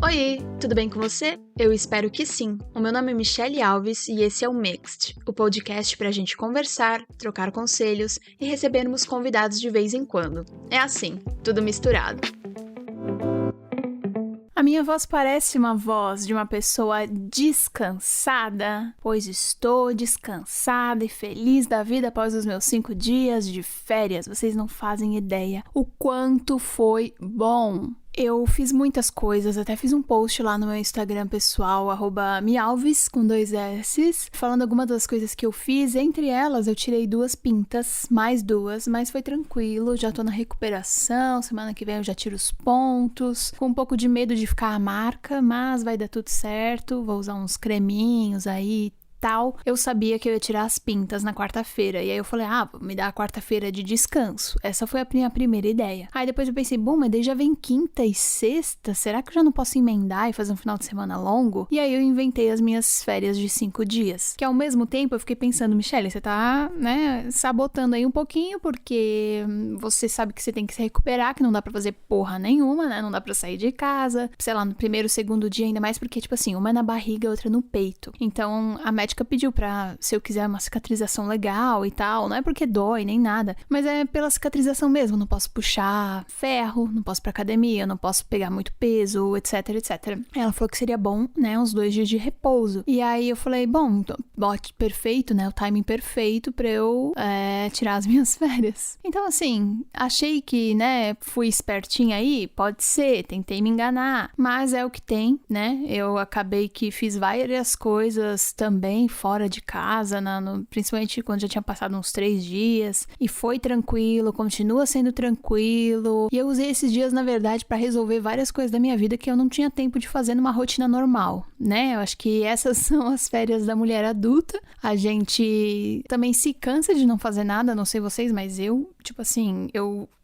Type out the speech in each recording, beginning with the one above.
Oi, tudo bem com você? Eu espero que sim. O meu nome é Michelle Alves e esse é o Mixed, o podcast pra gente conversar, trocar conselhos e recebermos convidados de vez em quando. É assim, tudo misturado. A minha voz parece uma voz de uma pessoa descansada, pois estou descansada e feliz da vida após os meus 5 dias de férias. Vocês não fazem ideia o quanto foi bom. Eu fiz muitas coisas, até fiz um post lá no meu Instagram pessoal, @mialves, com 2 S's, falando algumas das coisas que eu fiz. Entre elas, eu tirei 2 pintas, mais 2, mas foi tranquilo, já tô na recuperação, semana que vem eu já tiro os pontos, com um pouco de medo de ficar a marca, mas vai dar tudo certo, vou usar uns creminhos aí, tal. Eu sabia que eu ia tirar as pintas na quarta-feira. E aí eu falei, me dá a quarta-feira de descanso. Essa foi a minha primeira ideia. Aí depois eu pensei, bom, mas daí já vem quinta e sexta? Será que eu já não posso emendar e fazer um final de semana longo? E aí eu inventei as minhas férias de 5 dias. Que ao mesmo tempo eu fiquei pensando, Michelle, você tá, sabotando aí um pouquinho, porque você sabe que você tem que se recuperar, que não dá pra fazer porra nenhuma, né? Não dá pra sair de casa. Sei lá, no primeiro, segundo dia, ainda mais porque, tipo assim, uma é na barriga, outra no peito. Então, a médica pediu pra, se eu quiser uma cicatrização legal e tal, não é porque dói nem nada, mas é pela cicatrização mesmo, não posso puxar ferro, não posso ir pra academia, não posso pegar muito peso, etc, etc. Ela falou que seria bom, né, uns 2 dias de repouso. E aí eu falei, bom, bote perfeito, né, o timing perfeito pra eu tirar as minhas férias. Então, assim, achei que, né, fui espertinha aí, pode ser, tentei me enganar, mas é o que tem, né, eu acabei que fiz várias coisas também fora de casa, principalmente quando já tinha passado uns 3 dias, e foi tranquilo, continua sendo tranquilo, e eu usei esses dias, na verdade, pra resolver várias coisas da minha vida que eu não tinha tempo de fazer numa rotina normal, né? Eu acho que essas são as férias da mulher adulta. A gente também se cansa de não fazer nada, não sei vocês, mas eu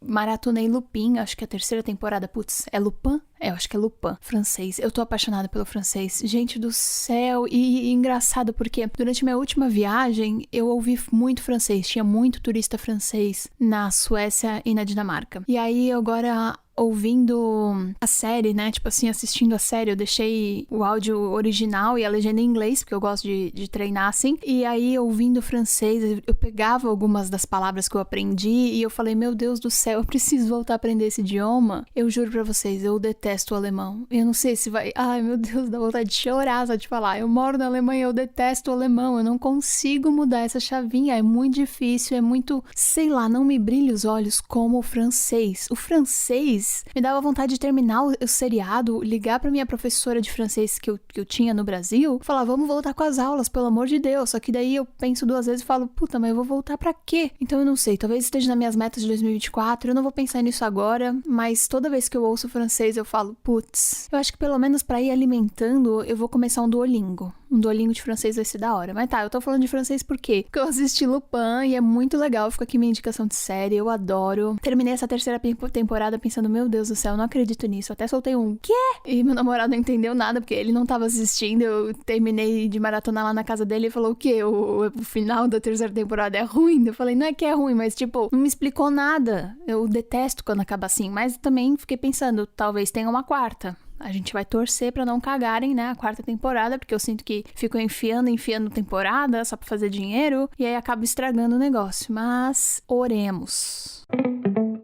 maratonei Lupin, acho que a 3ª temporada, é Lupin? Eu acho que é Lupin, francês. Eu tô apaixonada pelo francês. Gente do céu, e engraçado porque durante minha última viagem eu ouvi muito francês, tinha muito turista francês na Suécia e na Dinamarca. E aí agora, ouvindo a série, né, assistindo a série, eu deixei o áudio original e a legenda em inglês, porque eu gosto de treinar assim, e aí ouvindo francês, eu pegava algumas das palavras que eu aprendi e eu falei, meu Deus do céu, eu preciso voltar a aprender esse idioma. Eu juro pra vocês, eu detesto o alemão. Eu não sei se vai... Ai, meu Deus, dá vontade de chorar só de falar. Eu moro na Alemanha, eu detesto o alemão, eu não consigo mudar essa chavinha, é muito difícil, é muito, sei lá, não me brilha os olhos como o francês. O francês me dava vontade de terminar o seriado, ligar pra minha professora de francês que eu tinha no Brasil, falar, vamos voltar com as aulas, pelo amor de Deus. Só que daí eu penso 2 vezes e falo, puta, mas eu vou voltar pra quê? Então eu não sei, talvez esteja nas minhas metas de 2024, eu não vou pensar nisso agora, mas toda vez que eu ouço francês eu falo, putz, eu acho que pelo menos pra ir alimentando, eu vou começar um Duolingo. Um Duolingo de francês vai ser da hora. Mas tá, eu tô falando de francês por quê? Porque eu assisti Lupin e é muito legal. Fica aqui minha indicação de série, eu adoro. Terminei essa 3ª temporada pensando, meu Deus do céu, eu não acredito nisso. Até soltei um quê? E meu namorado não entendeu nada, porque ele não tava assistindo. Eu terminei de maratonar lá na casa dele e falou o quê? O final da 3ª temporada é ruim? Eu falei, não é que é ruim, mas não me explicou nada. Eu detesto quando acaba assim. Mas também fiquei pensando, talvez tenha uma 4ª. A gente vai torcer pra não cagarem, né, a 4ª temporada, porque eu sinto que ficam enfiando temporada só pra fazer dinheiro, e aí acaba estragando o negócio. Mas oremos.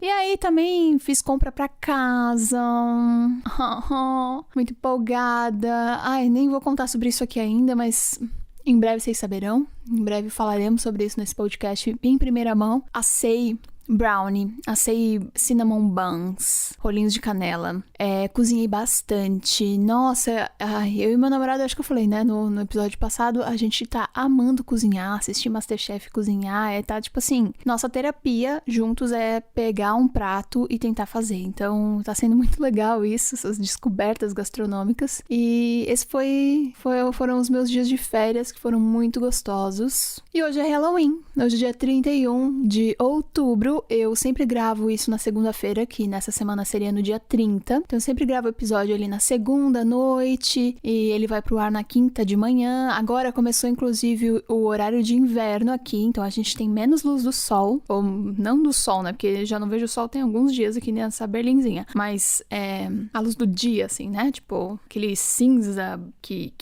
E aí também fiz compra pra casa. Muito empolgada. Ai, nem vou contar sobre isso aqui ainda, mas em breve vocês saberão. Em breve falaremos sobre isso nesse podcast em primeira mão. Assei brownie, assei cinnamon buns, rolinhos de canela. Cozinhei bastante. Nossa, eu e meu namorado, acho que eu falei, né, no episódio passado, a gente tá amando cozinhar, assistir MasterChef cozinhar, tá tipo assim, nossa terapia juntos é pegar um prato e tentar fazer. Então, tá sendo muito legal isso, essas descobertas gastronômicas. E esse foram os meus dias de férias, que foram muito gostosos. E hoje é Halloween. Hoje é dia 31 de outubro. episódio, eu sempre gravo isso na segunda-feira, que nessa semana seria no dia 30. Então eu sempre gravo o episódio ali na segunda noite e ele vai pro ar na quinta de manhã. Agora começou inclusive o horário de inverno aqui, então a gente tem menos luz do sol, ou não do sol, né? Porque já não vejo o sol tem alguns dias aqui nessa Berlinzinha, mas a luz do dia, assim, né? Tipo, aquele cinza que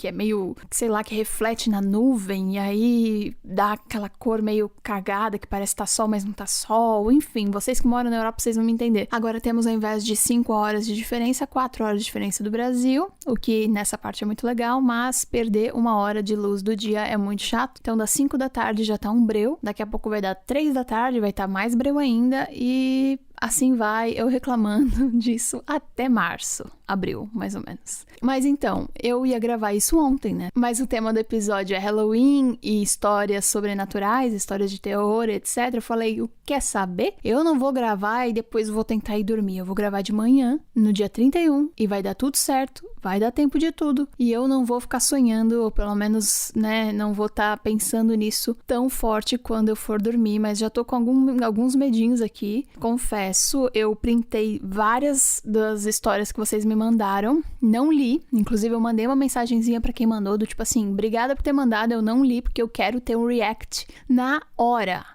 é meio, sei lá, que reflete na nuvem e aí dá aquela cor meio cagada que parece tá sol, mas não tá sol. Enfim, vocês que moram na Europa, vocês vão me entender. Agora temos, ao invés de 5 horas de diferença, 4 horas de diferença do Brasil, o que nessa parte é muito legal, mas perder 1 hora de luz do dia é muito chato. Então, das 5 da tarde já tá um breu, daqui a pouco vai dar 3 da tarde, vai estar mais breu ainda e assim vai, eu reclamando disso até março, abril, mais ou menos. Mas então, eu ia gravar isso ontem, né? Mas o tema do episódio é Halloween e histórias sobrenaturais, histórias de terror, etc. Eu falei, quer saber? Eu não vou gravar e depois vou tentar ir dormir. Eu vou gravar de manhã, no dia 31, e vai dar tudo certo, vai dar tempo de tudo. E eu não vou ficar sonhando, ou pelo menos, né, não vou estar pensando nisso tão forte quando eu for dormir, mas já tô com alguns medinhos aqui, confesso. Eu printei várias das histórias que vocês me mandaram, não li, inclusive eu mandei uma mensagenzinha pra quem mandou, do tipo assim, obrigada por ter mandado, eu não li porque eu quero ter um react na hora,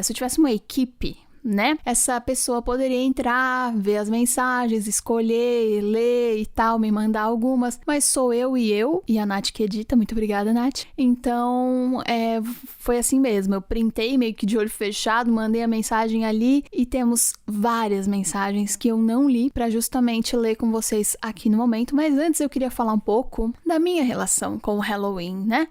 se eu tivesse uma equipe, né? Essa pessoa poderia entrar, ver as mensagens, escolher, ler e tal, me mandar algumas, mas sou eu e a Nath que edita, muito obrigada, Nath. Então, foi assim mesmo, eu printei meio que de olho fechado, mandei a mensagem ali e temos várias mensagens que eu não li pra justamente ler com vocês aqui no momento, mas antes eu queria falar um pouco da minha relação com o Halloween, né?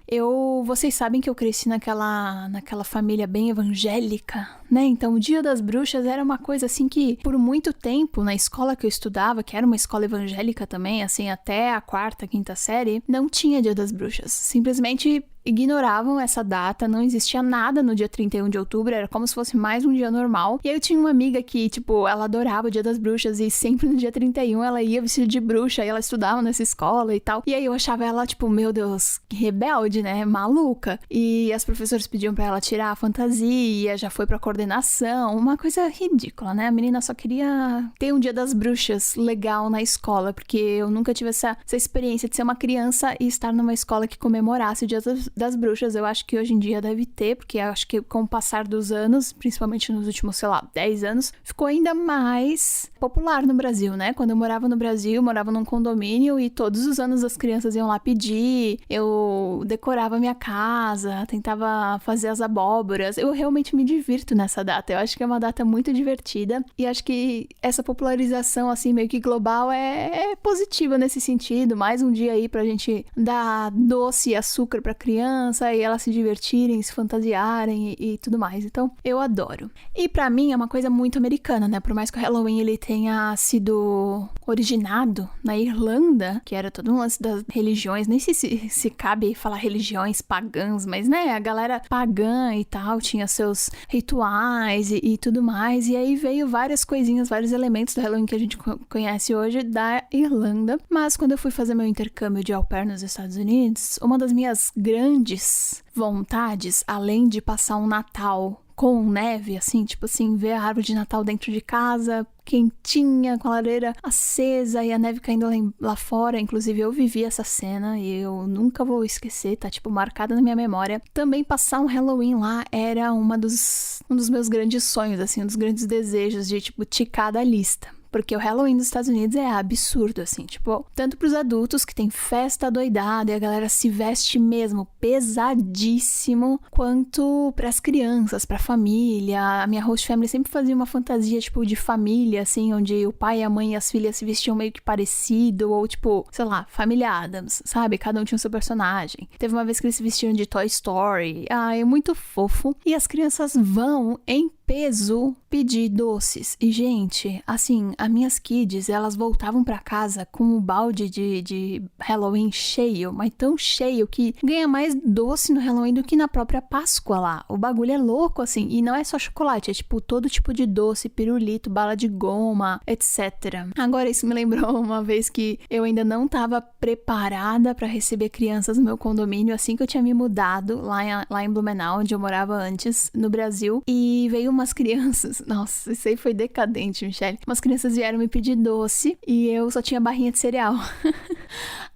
Vocês sabem que eu cresci naquela família bem evangélica, né? Então, o Dia das Bruxas era uma coisa assim que, por muito tempo, na escola que eu estudava, que era uma escola evangélica também, assim, até a 4ª, 5ª série, não tinha Dia das Bruxas. Simplesmente ignoravam essa data, não existia nada no dia 31 de outubro, era como se fosse mais um dia normal. E aí eu tinha uma amiga que, tipo, ela adorava o Dia das Bruxas e sempre no dia 31 ela ia vestida de bruxa e ela estudava nessa escola e tal. E aí eu achava ela, tipo, meu Deus, que rebelde, né? Maluca. E as professoras pediam pra ela tirar a fantasia, já foi pra coordenação, uma coisa ridícula, né? A menina só queria ter um Dia das Bruxas legal na escola, porque eu nunca tive essa experiência de ser uma criança e estar numa escola que comemorasse o Dia das Bruxas. Eu acho que hoje em dia deve ter, porque eu acho que com o passar dos anos, principalmente nos últimos, sei lá, 10 anos, ficou ainda mais popular no Brasil, né? Quando eu morava no Brasil, eu morava num condomínio e todos os anos as crianças iam lá pedir, eu decorava minha casa, tentava fazer as abóboras. Eu realmente me divirto nessa data. Eu acho que é uma data muito divertida e acho que essa popularização, assim, meio que global é positiva nesse sentido. Mais um dia aí pra gente dar doce e açúcar pra criança e elas se divertirem, se fantasiarem e tudo mais. Então, eu adoro. E pra mim é uma coisa muito americana, né? Por mais que o Halloween ele tenha sido originado na Irlanda, que era todo um lance das religiões, nem sei se cabe falar religiões pagãs, mas, né, a galera pagã e tal tinha seus rituais e tudo mais. E aí veio várias coisinhas, vários elementos do Halloween que a gente conhece hoje da Irlanda. Mas quando eu fui fazer meu intercâmbio de au pair nos Estados Unidos, uma das minhas grandes vontades, além de passar um Natal com neve, assim, tipo assim, ver a árvore de Natal dentro de casa, quentinha, com a lareira acesa e a neve caindo lá fora. Inclusive, eu vivi essa cena e eu nunca vou esquecer, tá, tipo, marcada na minha memória. Também passar um Halloween lá era um dos meus grandes sonhos, assim, um dos grandes desejos de, tipo, ticar da lista. Porque o Halloween dos Estados Unidos é absurdo, assim, tipo, tanto pros adultos que tem festa doidada e a galera se veste mesmo pesadíssimo, quanto pras crianças, pra família. A minha host family sempre fazia uma fantasia, tipo, de família, assim, onde o pai, a mãe e as filhas se vestiam meio que parecido, ou tipo, sei lá, família Addams, sabe? Cada um tinha o seu personagem. Teve uma vez que eles se vestiram de Toy Story. É muito fofo. E as crianças vão em peso pedir doces. E, gente, assim, as minhas kids, elas voltavam pra casa com um balde de Halloween cheio, mas tão cheio que ganha mais doce no Halloween do que na própria Páscoa lá. O bagulho é louco, assim, e não é só chocolate, é tipo todo tipo de doce, pirulito, bala de goma, etc. Agora, isso me lembrou uma vez que eu ainda não tava preparada pra receber crianças no meu condomínio, assim que eu tinha me mudado lá em Blumenau, onde eu morava antes, no Brasil, e veio umas crianças... Nossa, isso aí foi decadente, Michelle. Umas crianças vieram me pedir doce e eu só tinha barrinha de cereal.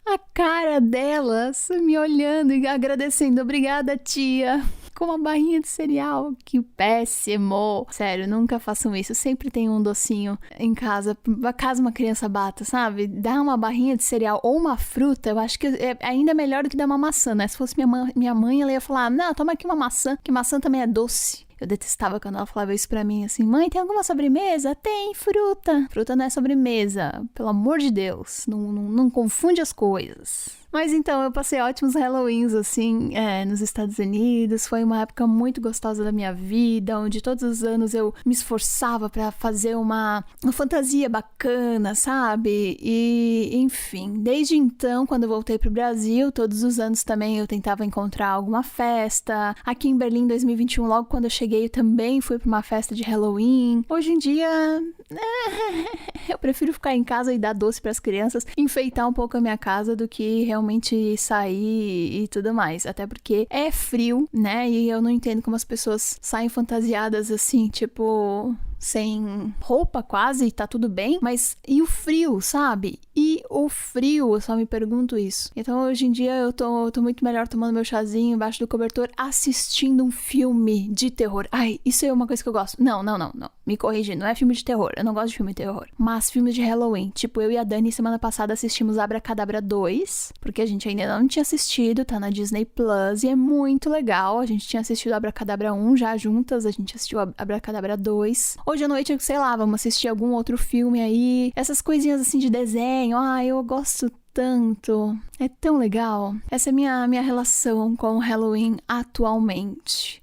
A cara delas me olhando e agradecendo. Obrigada, tia. Com uma barrinha de cereal. Que péssimo. Sério, nunca façam isso. Sempre tem um docinho em casa. Caso uma criança bata, sabe? Dar uma barrinha de cereal ou uma fruta, eu acho que é ainda melhor do que dar uma maçã, né? Se fosse minha mãe, ela ia falar, não, toma aqui uma maçã, que maçã também é doce. Eu detestava quando ela falava isso pra mim, assim, mãe, tem alguma sobremesa? Tem, fruta. Fruta não é sobremesa, pelo amor de Deus, não confunde as coisas. Mas então, eu passei ótimos Halloweens, assim, nos Estados Unidos. Foi uma época muito gostosa da minha vida, onde todos os anos eu me esforçava pra fazer uma fantasia bacana, sabe? E, enfim, desde então, quando eu voltei pro Brasil, todos os anos também eu tentava encontrar alguma festa. Aqui em Berlim, em 2021, logo quando eu cheguei, eu também fui pra uma festa de Halloween. Hoje em dia, eu prefiro ficar em casa e dar doce pras crianças, enfeitar um pouco a minha casa do que realmente sair e tudo mais. Até porque é frio, né? E eu não entendo como as pessoas saem fantasiadas assim, tipo... sem roupa quase, e tá tudo bem, mas e o frio, sabe? E o frio, eu só me pergunto isso. Então hoje em dia eu tô muito melhor tomando meu chazinho embaixo do cobertor, assistindo um filme de terror. Ai, isso é uma coisa que eu gosto. Não. Me corrigi, não é filme de terror. Eu não gosto de filme de terror. Mas filmes de Halloween. Tipo, eu e a Dani, semana passada, assistimos Abracadabra 2, porque a gente ainda não tinha assistido, tá na Disney Plus, e é muito legal. A gente tinha assistido Abracadabra 1 já juntas, a gente assistiu Abracadabra 2. Hoje à noite, sei lá, vamos assistir algum outro filme aí. Essas coisinhas assim de desenho. Eu gosto tanto. É tão legal. Essa é minha relação com o Halloween atualmente.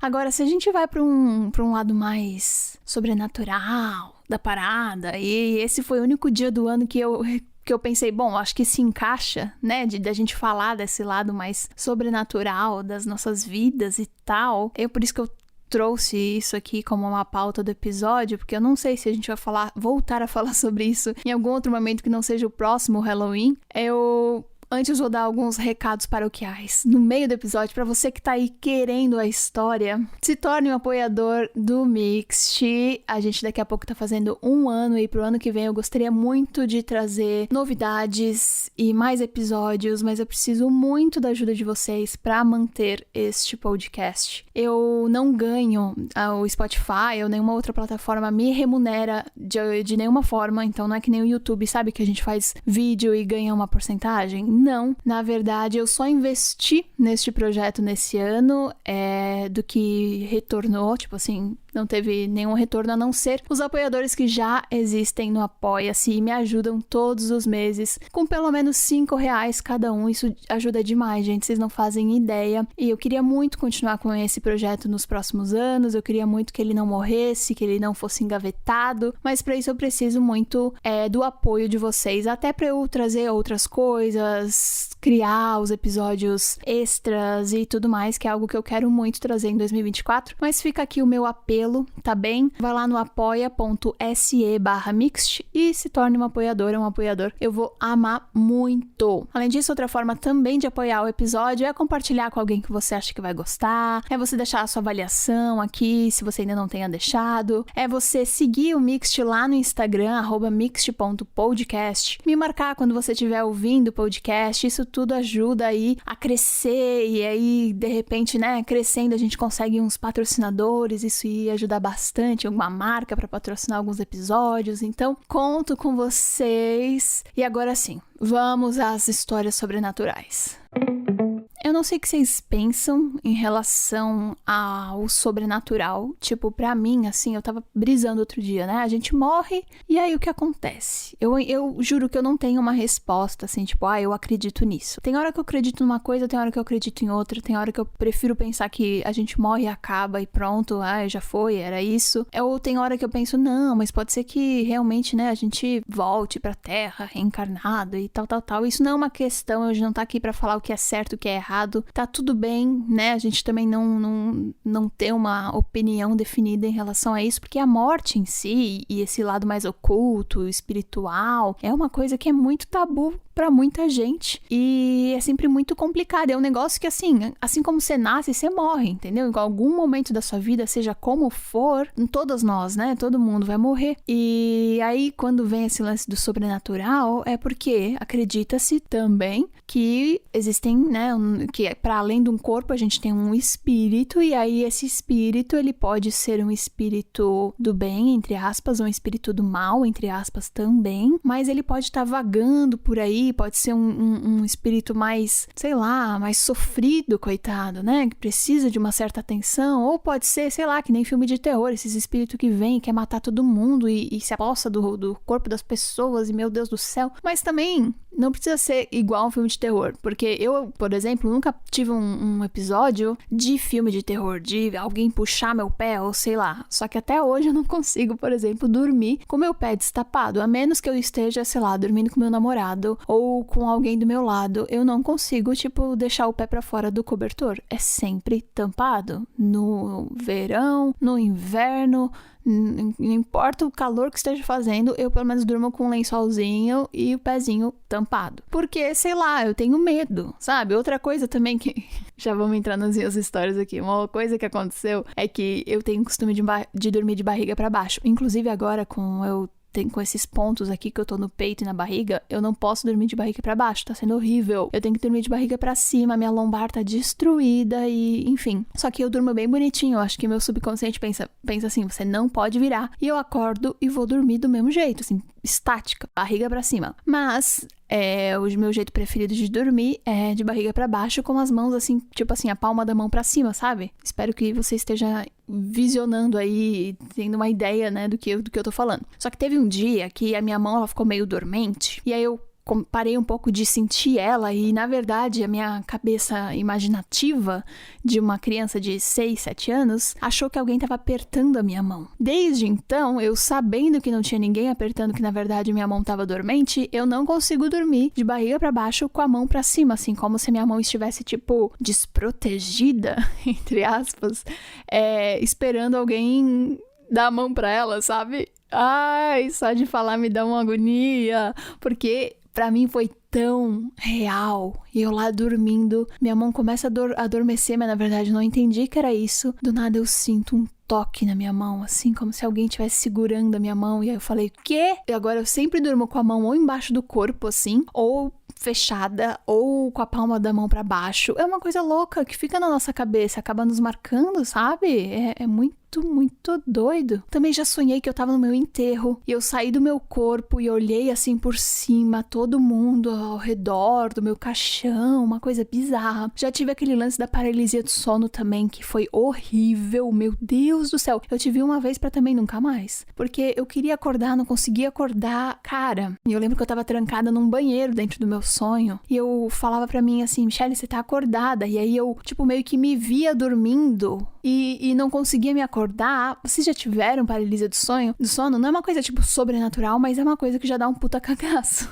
Agora, se a gente vai pra um lado mais sobrenatural da parada, e esse foi o único dia do ano que eu pensei, bom, acho que se encaixa, né, da gente falar desse lado mais sobrenatural das nossas vidas e tal. Por isso que eu trouxe isso aqui como uma pauta do episódio, porque eu não sei se a gente vai voltar a falar sobre isso em algum outro momento que não seja o próximo Halloween. Antes vou dar alguns recados paroquiais no meio do episódio para você que tá aí querendo a história. Se torne um apoiador do Mixt. A gente daqui a pouco tá fazendo 1 ano e pro ano que vem eu gostaria muito de trazer novidades e mais episódios, mas eu preciso muito da ajuda de vocês para manter este podcast. Eu não ganho o Spotify ou nenhuma outra plataforma me remunera de nenhuma forma, então não é que nem o YouTube, sabe, que a gente faz vídeo e ganha uma porcentagem? Não, na verdade eu só investi neste projeto nesse ano, do que retornou, tipo assim, não teve nenhum retorno a não ser os apoiadores que já existem no Apoia-se e me ajudam todos os meses com pelo menos R$5 cada um. Isso ajuda demais, gente, vocês não fazem ideia. E eu queria muito continuar com esse projeto nos próximos anos, eu queria muito que ele não morresse, que ele não fosse engavetado, mas para isso eu preciso muito do apoio de vocês, até para eu trazer outras coisas, criar os episódios extras e tudo mais, que é algo que eu quero muito trazer em 2024, mas fica aqui o meu apelo, tá bem? Vai lá no apoia.se/mixt e se torne um apoiador. Eu vou amar muito. Além disso, outra forma também de apoiar o episódio é compartilhar com alguém que você acha que vai gostar, é você deixar a sua avaliação aqui, se você ainda não tenha deixado, é você seguir o Mixt lá no Instagram, @mixt.podcast, me marcar quando você estiver ouvindo o podcast. Isso tudo ajuda aí a crescer, e aí, de repente, né, crescendo, a gente consegue uns patrocinadores, isso ia ajudar bastante, alguma marca para patrocinar alguns episódios. Então, conto com vocês. E agora sim, vamos às histórias sobrenaturais. Eu não sei o que vocês pensam em relação ao sobrenatural. Tipo, pra mim, assim, eu tava brisando outro dia, né? A gente morre e aí o que acontece? Eu juro que eu não tenho uma resposta, assim, tipo, eu acredito nisso. Tem hora que eu acredito numa coisa, tem hora que eu acredito em outra, tem hora que eu prefiro pensar que a gente morre e acaba e pronto, já foi, era isso. Ou tem hora que eu penso, não, mas pode ser que realmente, né, a gente volte pra Terra reencarnado e tal. Isso não é uma questão, a gente não tá aqui pra falar o que é certo, o que é errado, errado, tá tudo bem, né? A gente também não ter uma opinião definida em relação a isso, porque a morte em si e esse lado mais oculto, espiritual, é uma coisa que é muito tabu pra muita gente e é sempre muito complicado. É um negócio que assim como você nasce, você morre, entendeu? Em algum momento da sua vida, seja como for, todas nós, né? Todo mundo vai morrer. E aí, quando vem esse lance do sobrenatural, é porque acredita-se também que existem, né? Que para além de um corpo, a gente tem um espírito, e aí esse espírito, ele pode ser um espírito do bem, entre aspas, ou um espírito do mal, entre aspas, também, mas ele pode estar vagando por aí, pode ser um espírito mais, sei lá, mais sofrido, coitado, né? Que precisa de uma certa atenção, ou pode ser, sei lá, que nem filme de terror, esses espíritos que vêm e quer matar todo mundo e se aposta do corpo das pessoas, e meu Deus do céu. Mas também não precisa ser igual um filme de terror, porque eu, por exemplo, nunca tive um episódio de filme de terror, de alguém puxar meu pé, ou sei lá. Só que até hoje eu não consigo, por exemplo, dormir com meu pé destapado, a menos que eu esteja, sei lá, dormindo com meu namorado, ou com alguém do meu lado. Eu não consigo, deixar o pé pra fora do cobertor. É sempre tampado. No verão, no inverno, não importa o calor que esteja fazendo, eu pelo menos durmo com um lençolzinho e o pezinho tampado. Porque, sei lá, eu tenho medo, sabe? Outra coisa também que... Já vamos entrar nas minhas histórias aqui. Uma coisa que aconteceu é que eu tenho o costume de dormir de barriga pra baixo. Inclusive agora, com esses pontos aqui que eu tô no peito e na barriga, eu não posso dormir de barriga pra baixo, tá sendo horrível. Eu tenho que dormir de barriga pra cima, minha lombar tá destruída e, enfim. Só que eu durmo bem bonitinho, eu acho que meu subconsciente pensa assim, você não pode virar. E eu acordo e vou dormir do mesmo jeito, assim, estática, barriga pra cima. Mas... o meu jeito preferido de dormir é de barriga pra baixo, com as mãos assim, a palma da mão pra cima, sabe? Espero que você esteja visionando aí, tendo uma ideia, né, do que eu tô falando. Só que teve um dia que a minha mão, ela ficou meio dormente, e aí eu parei um pouco de sentir ela e, na verdade, a minha cabeça imaginativa de uma criança de 6, 7 anos achou que alguém estava apertando a minha mão. Desde então, eu sabendo que não tinha ninguém apertando, que na verdade minha mão estava dormente, eu não consigo dormir de barriga para baixo com a mão para cima, assim, como se minha mão estivesse, desprotegida, entre aspas, esperando alguém dar a mão para ela, sabe? Ai, só de falar me dá uma agonia, porque... Pra mim foi tão real. E eu lá dormindo, minha mão começa a adormecer, mas na verdade eu não entendi que era isso. Do nada eu sinto um toque na minha mão, assim, como se alguém estivesse segurando a minha mão. E aí eu falei, quê? E agora eu sempre durmo com a mão ou embaixo do corpo, assim, ou fechada, ou com a palma da mão pra baixo. É uma coisa louca que fica na nossa cabeça, acaba nos marcando, sabe? É muito doido. Também já sonhei que eu tava no meu enterro e eu saí do meu corpo e olhei assim por cima, todo mundo ao redor do meu caixão, uma coisa bizarra. Já tive aquele lance da paralisia do sono também, que foi horrível, meu Deus do céu. Eu tive uma vez pra também nunca mais, porque eu queria acordar, não conseguia acordar, cara. E eu lembro que eu tava trancada num banheiro dentro do meu sonho e eu falava pra mim assim, Michelle, você tá acordada? E aí eu, meio que me via dormindo e não conseguia me acordar. Vocês já tiveram paralisia do sono? Não é uma coisa, sobrenatural, mas é uma coisa que já dá um puta cagaço.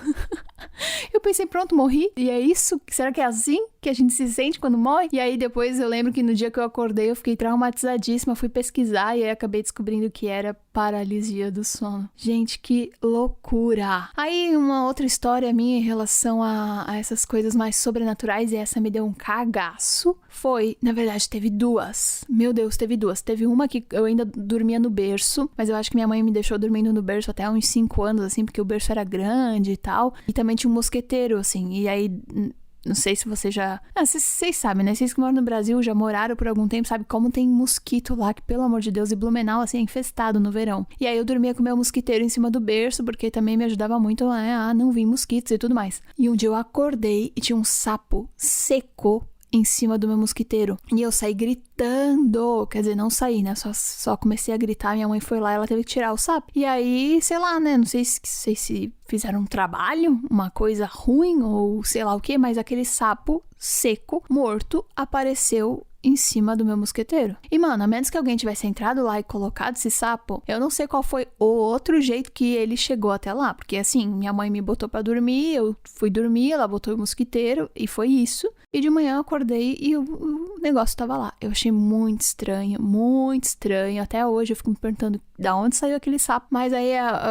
Eu pensei, pronto, morri. E é isso? Será que é assim que a gente se sente quando morre? E aí depois eu lembro que no dia que eu acordei eu fiquei traumatizadíssima, fui pesquisar e aí acabei descobrindo que era paralisia do sono. Gente, que loucura! Aí uma outra história minha em relação a essas coisas mais sobrenaturais, e essa me deu um cagaço, foi, na verdade, teve duas. Meu Deus, teve duas. Teve uma que eu ainda dormia no berço, mas eu acho que minha mãe me deixou dormindo no berço até uns 5 anos, assim, porque o berço era grande e tal. E também tinha um mosqueteiro, assim, e aí... Não sei se você já... vocês sabem, né? Vocês que moram no Brasil, já moraram por algum tempo, sabe como tem mosquito lá, que pelo amor de Deus, e Blumenau, assim, é infestado no verão. E aí eu dormia com o meu mosquiteiro em cima do berço, porque também me ajudava muito a não vir mosquitos e tudo mais. E um dia eu acordei e tinha um sapo seco em cima do meu mosquiteiro. E eu saí gritando. Quer dizer, não saí, né? Só comecei a gritar. Minha mãe foi lá e ela teve que tirar o sapo. E aí, sei lá, né? Não sei se fizeram um trabalho, uma coisa ruim ou sei lá o que, mas aquele sapo seco, morto, apareceu em cima do meu mosqueteiro. E, mano, a menos que alguém tivesse entrado lá e colocado esse sapo, eu não sei qual foi o outro jeito que ele chegou até lá. Porque, assim, minha mãe me botou pra dormir, eu fui dormir, ela botou o mosquiteiro e foi isso. E de manhã eu acordei e o negócio tava lá. Eu achei muito estranho, muito estranho. Até hoje eu fico me perguntando da onde saiu aquele sapo. Mas aí,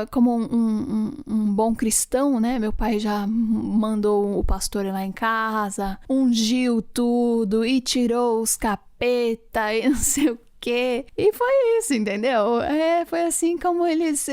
como um bom cristão, né? Meu pai já mandou o pastor ir lá em casa, ungiu tudo e tirou os capeta e não sei o quê. E foi isso, entendeu? Foi assim como eles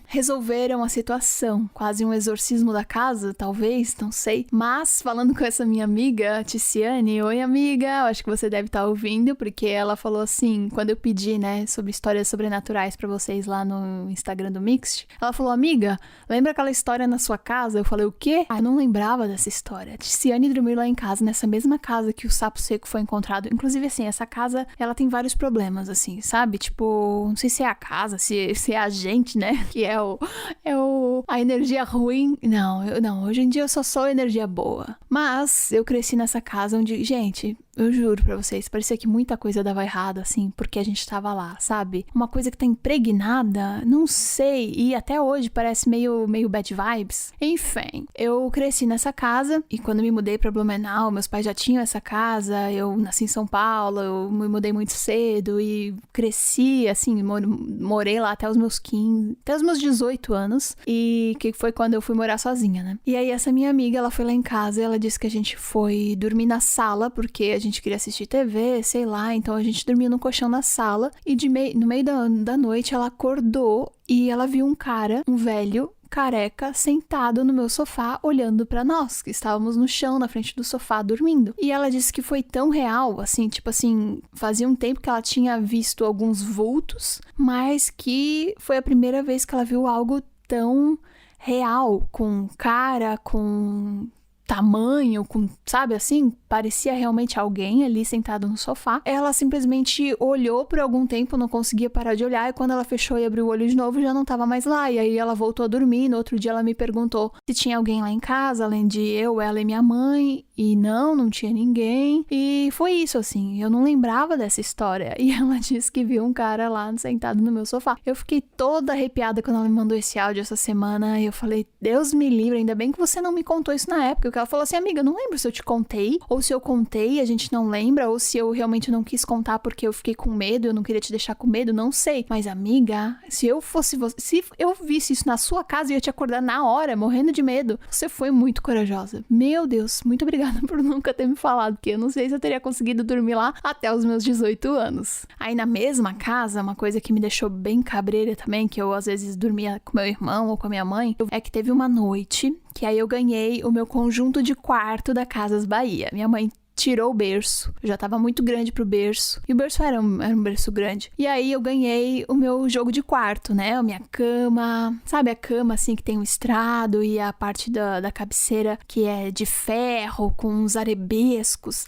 resolveram a situação. Quase um exorcismo da casa, talvez, não sei. Mas, falando com essa minha amiga, a Ticiane, oi amiga, acho que você deve estar ouvindo, porque ela falou assim, quando eu pedi, né, sobre histórias sobrenaturais pra vocês lá no Instagram do Mixed, ela falou, amiga, lembra aquela história na sua casa? Eu falei, o quê? Eu não lembrava dessa história. A Ticiane dormiu lá em casa, nessa mesma casa que o sapo seco foi encontrado. Inclusive, assim, essa casa, ela tem vários problemas, assim, sabe? Tipo, não sei se é a casa, se é a gente, né? Que é a energia ruim. Não, hoje em dia eu só sou energia boa. Mas eu cresci nessa casa onde, gente, eu juro pra vocês, parecia que muita coisa dava errado, assim, porque a gente tava lá, sabe? Uma coisa que tá impregnada, não sei, e até hoje parece meio bad vibes. Enfim, eu cresci nessa casa, e quando me mudei pra Blumenau, meus pais já tinham essa casa, eu nasci em São Paulo, eu me mudei muito cedo, e cresci, assim, morei lá até os meus 15, até os meus 18 anos, e que foi quando eu fui morar sozinha, né? E aí essa minha amiga, ela foi lá em casa, e ela disse que a gente foi dormir na sala, porque a gente queria assistir TV, sei lá, então a gente dormia no colchão na sala e no meio da noite ela acordou e ela viu um cara, um velho, careca, sentado no meu sofá, olhando pra nós, que estávamos no chão, na frente do sofá, dormindo. E ela disse que foi tão real, assim, tipo assim, fazia um tempo que ela tinha visto alguns vultos, mas que foi a primeira vez que ela viu algo tão real, com cara, com tamanho, com, sabe assim, parecia realmente alguém ali sentado no sofá. Ela simplesmente olhou por algum tempo, não conseguia parar de olhar, e quando ela fechou e abriu o olho de novo, já não tava mais lá. E aí ela voltou a dormir, no outro dia ela me perguntou se tinha alguém lá em casa, além de eu, ela e minha mãe, e não tinha ninguém. E foi isso, assim, eu não lembrava dessa história. E ela disse que viu um cara lá sentado no meu sofá. Eu fiquei toda arrepiada quando ela me mandou esse áudio essa semana, e eu falei, Deus me livre, ainda bem que você não me contou isso na época. Ela falou assim, amiga, não lembro se eu te contei, ou se eu contei e a gente não lembra, ou se eu realmente não quis contar porque eu fiquei com medo, eu não queria te deixar com medo, não sei. Mas, amiga, se eu fosse você, se eu visse isso na sua casa, eu ia te acordar na hora, morrendo de medo. Você foi muito corajosa. Meu Deus, muito obrigada por nunca ter me falado, porque eu não sei se eu teria conseguido dormir lá até os meus 18 anos. Aí, na mesma casa, uma coisa que me deixou bem cabreira também, que eu às vezes dormia com meu irmão ou com a minha mãe, é que teve uma noite que aí eu ganhei o meu conjunto de quarto da Casas Bahia. Minha mãe tirou o berço, eu já tava muito grande pro berço, e o berço era um berço grande. E aí eu ganhei o meu jogo de quarto, né, a minha cama, sabe a cama assim que tem um estrado e a parte da cabeceira que é de ferro com uns arabescos,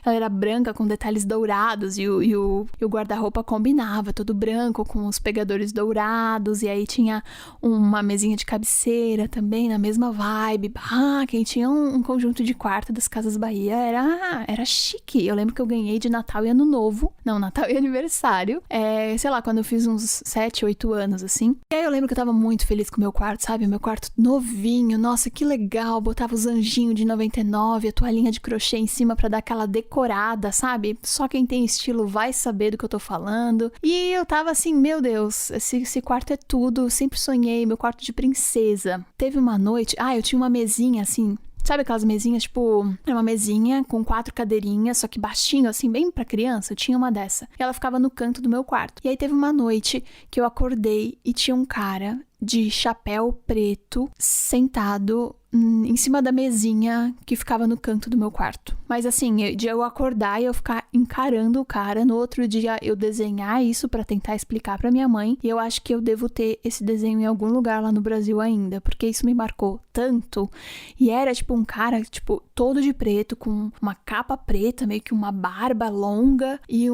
ela era branca com detalhes dourados e o guarda-roupa combinava, todo branco com os pegadores dourados, e aí tinha uma mesinha de cabeceira também na mesma vibe. Quem tinha um conjunto de quarto das Casas Bahia era chique. Eu lembro que eu ganhei de Natal e Ano Novo. Não, Natal e aniversário. Sei lá, quando eu fiz uns 7, 8 anos, assim. E aí eu lembro que eu tava muito feliz com o meu quarto, sabe? Meu quarto novinho. Nossa, que legal. Botava os anjinhos de 99, a toalhinha de crochê em cima pra dar aquela decorada, sabe? Só quem tem estilo vai saber do que eu tô falando. E eu tava assim, meu Deus, esse quarto é tudo. Eu sempre sonhei, meu quarto de princesa. Teve uma noite... eu tinha uma mesinha, assim... Sabe aquelas mesinhas, tipo... Era uma mesinha com 4 cadeirinhas, só que baixinho, assim, bem pra criança. Eu tinha uma dessa. E ela ficava no canto do meu quarto. E aí teve uma noite que eu acordei e tinha um cara de chapéu preto sentado em cima da mesinha que ficava no canto do meu quarto. Mas assim, de eu acordar e eu ficar encarando o cara, no outro dia eu desenhar isso pra tentar explicar pra minha mãe, e eu acho que eu devo ter esse desenho em algum lugar lá no Brasil ainda, porque isso me marcou tanto. E era tipo um cara, tipo, todo de preto, com uma capa preta, meio que uma barba longa e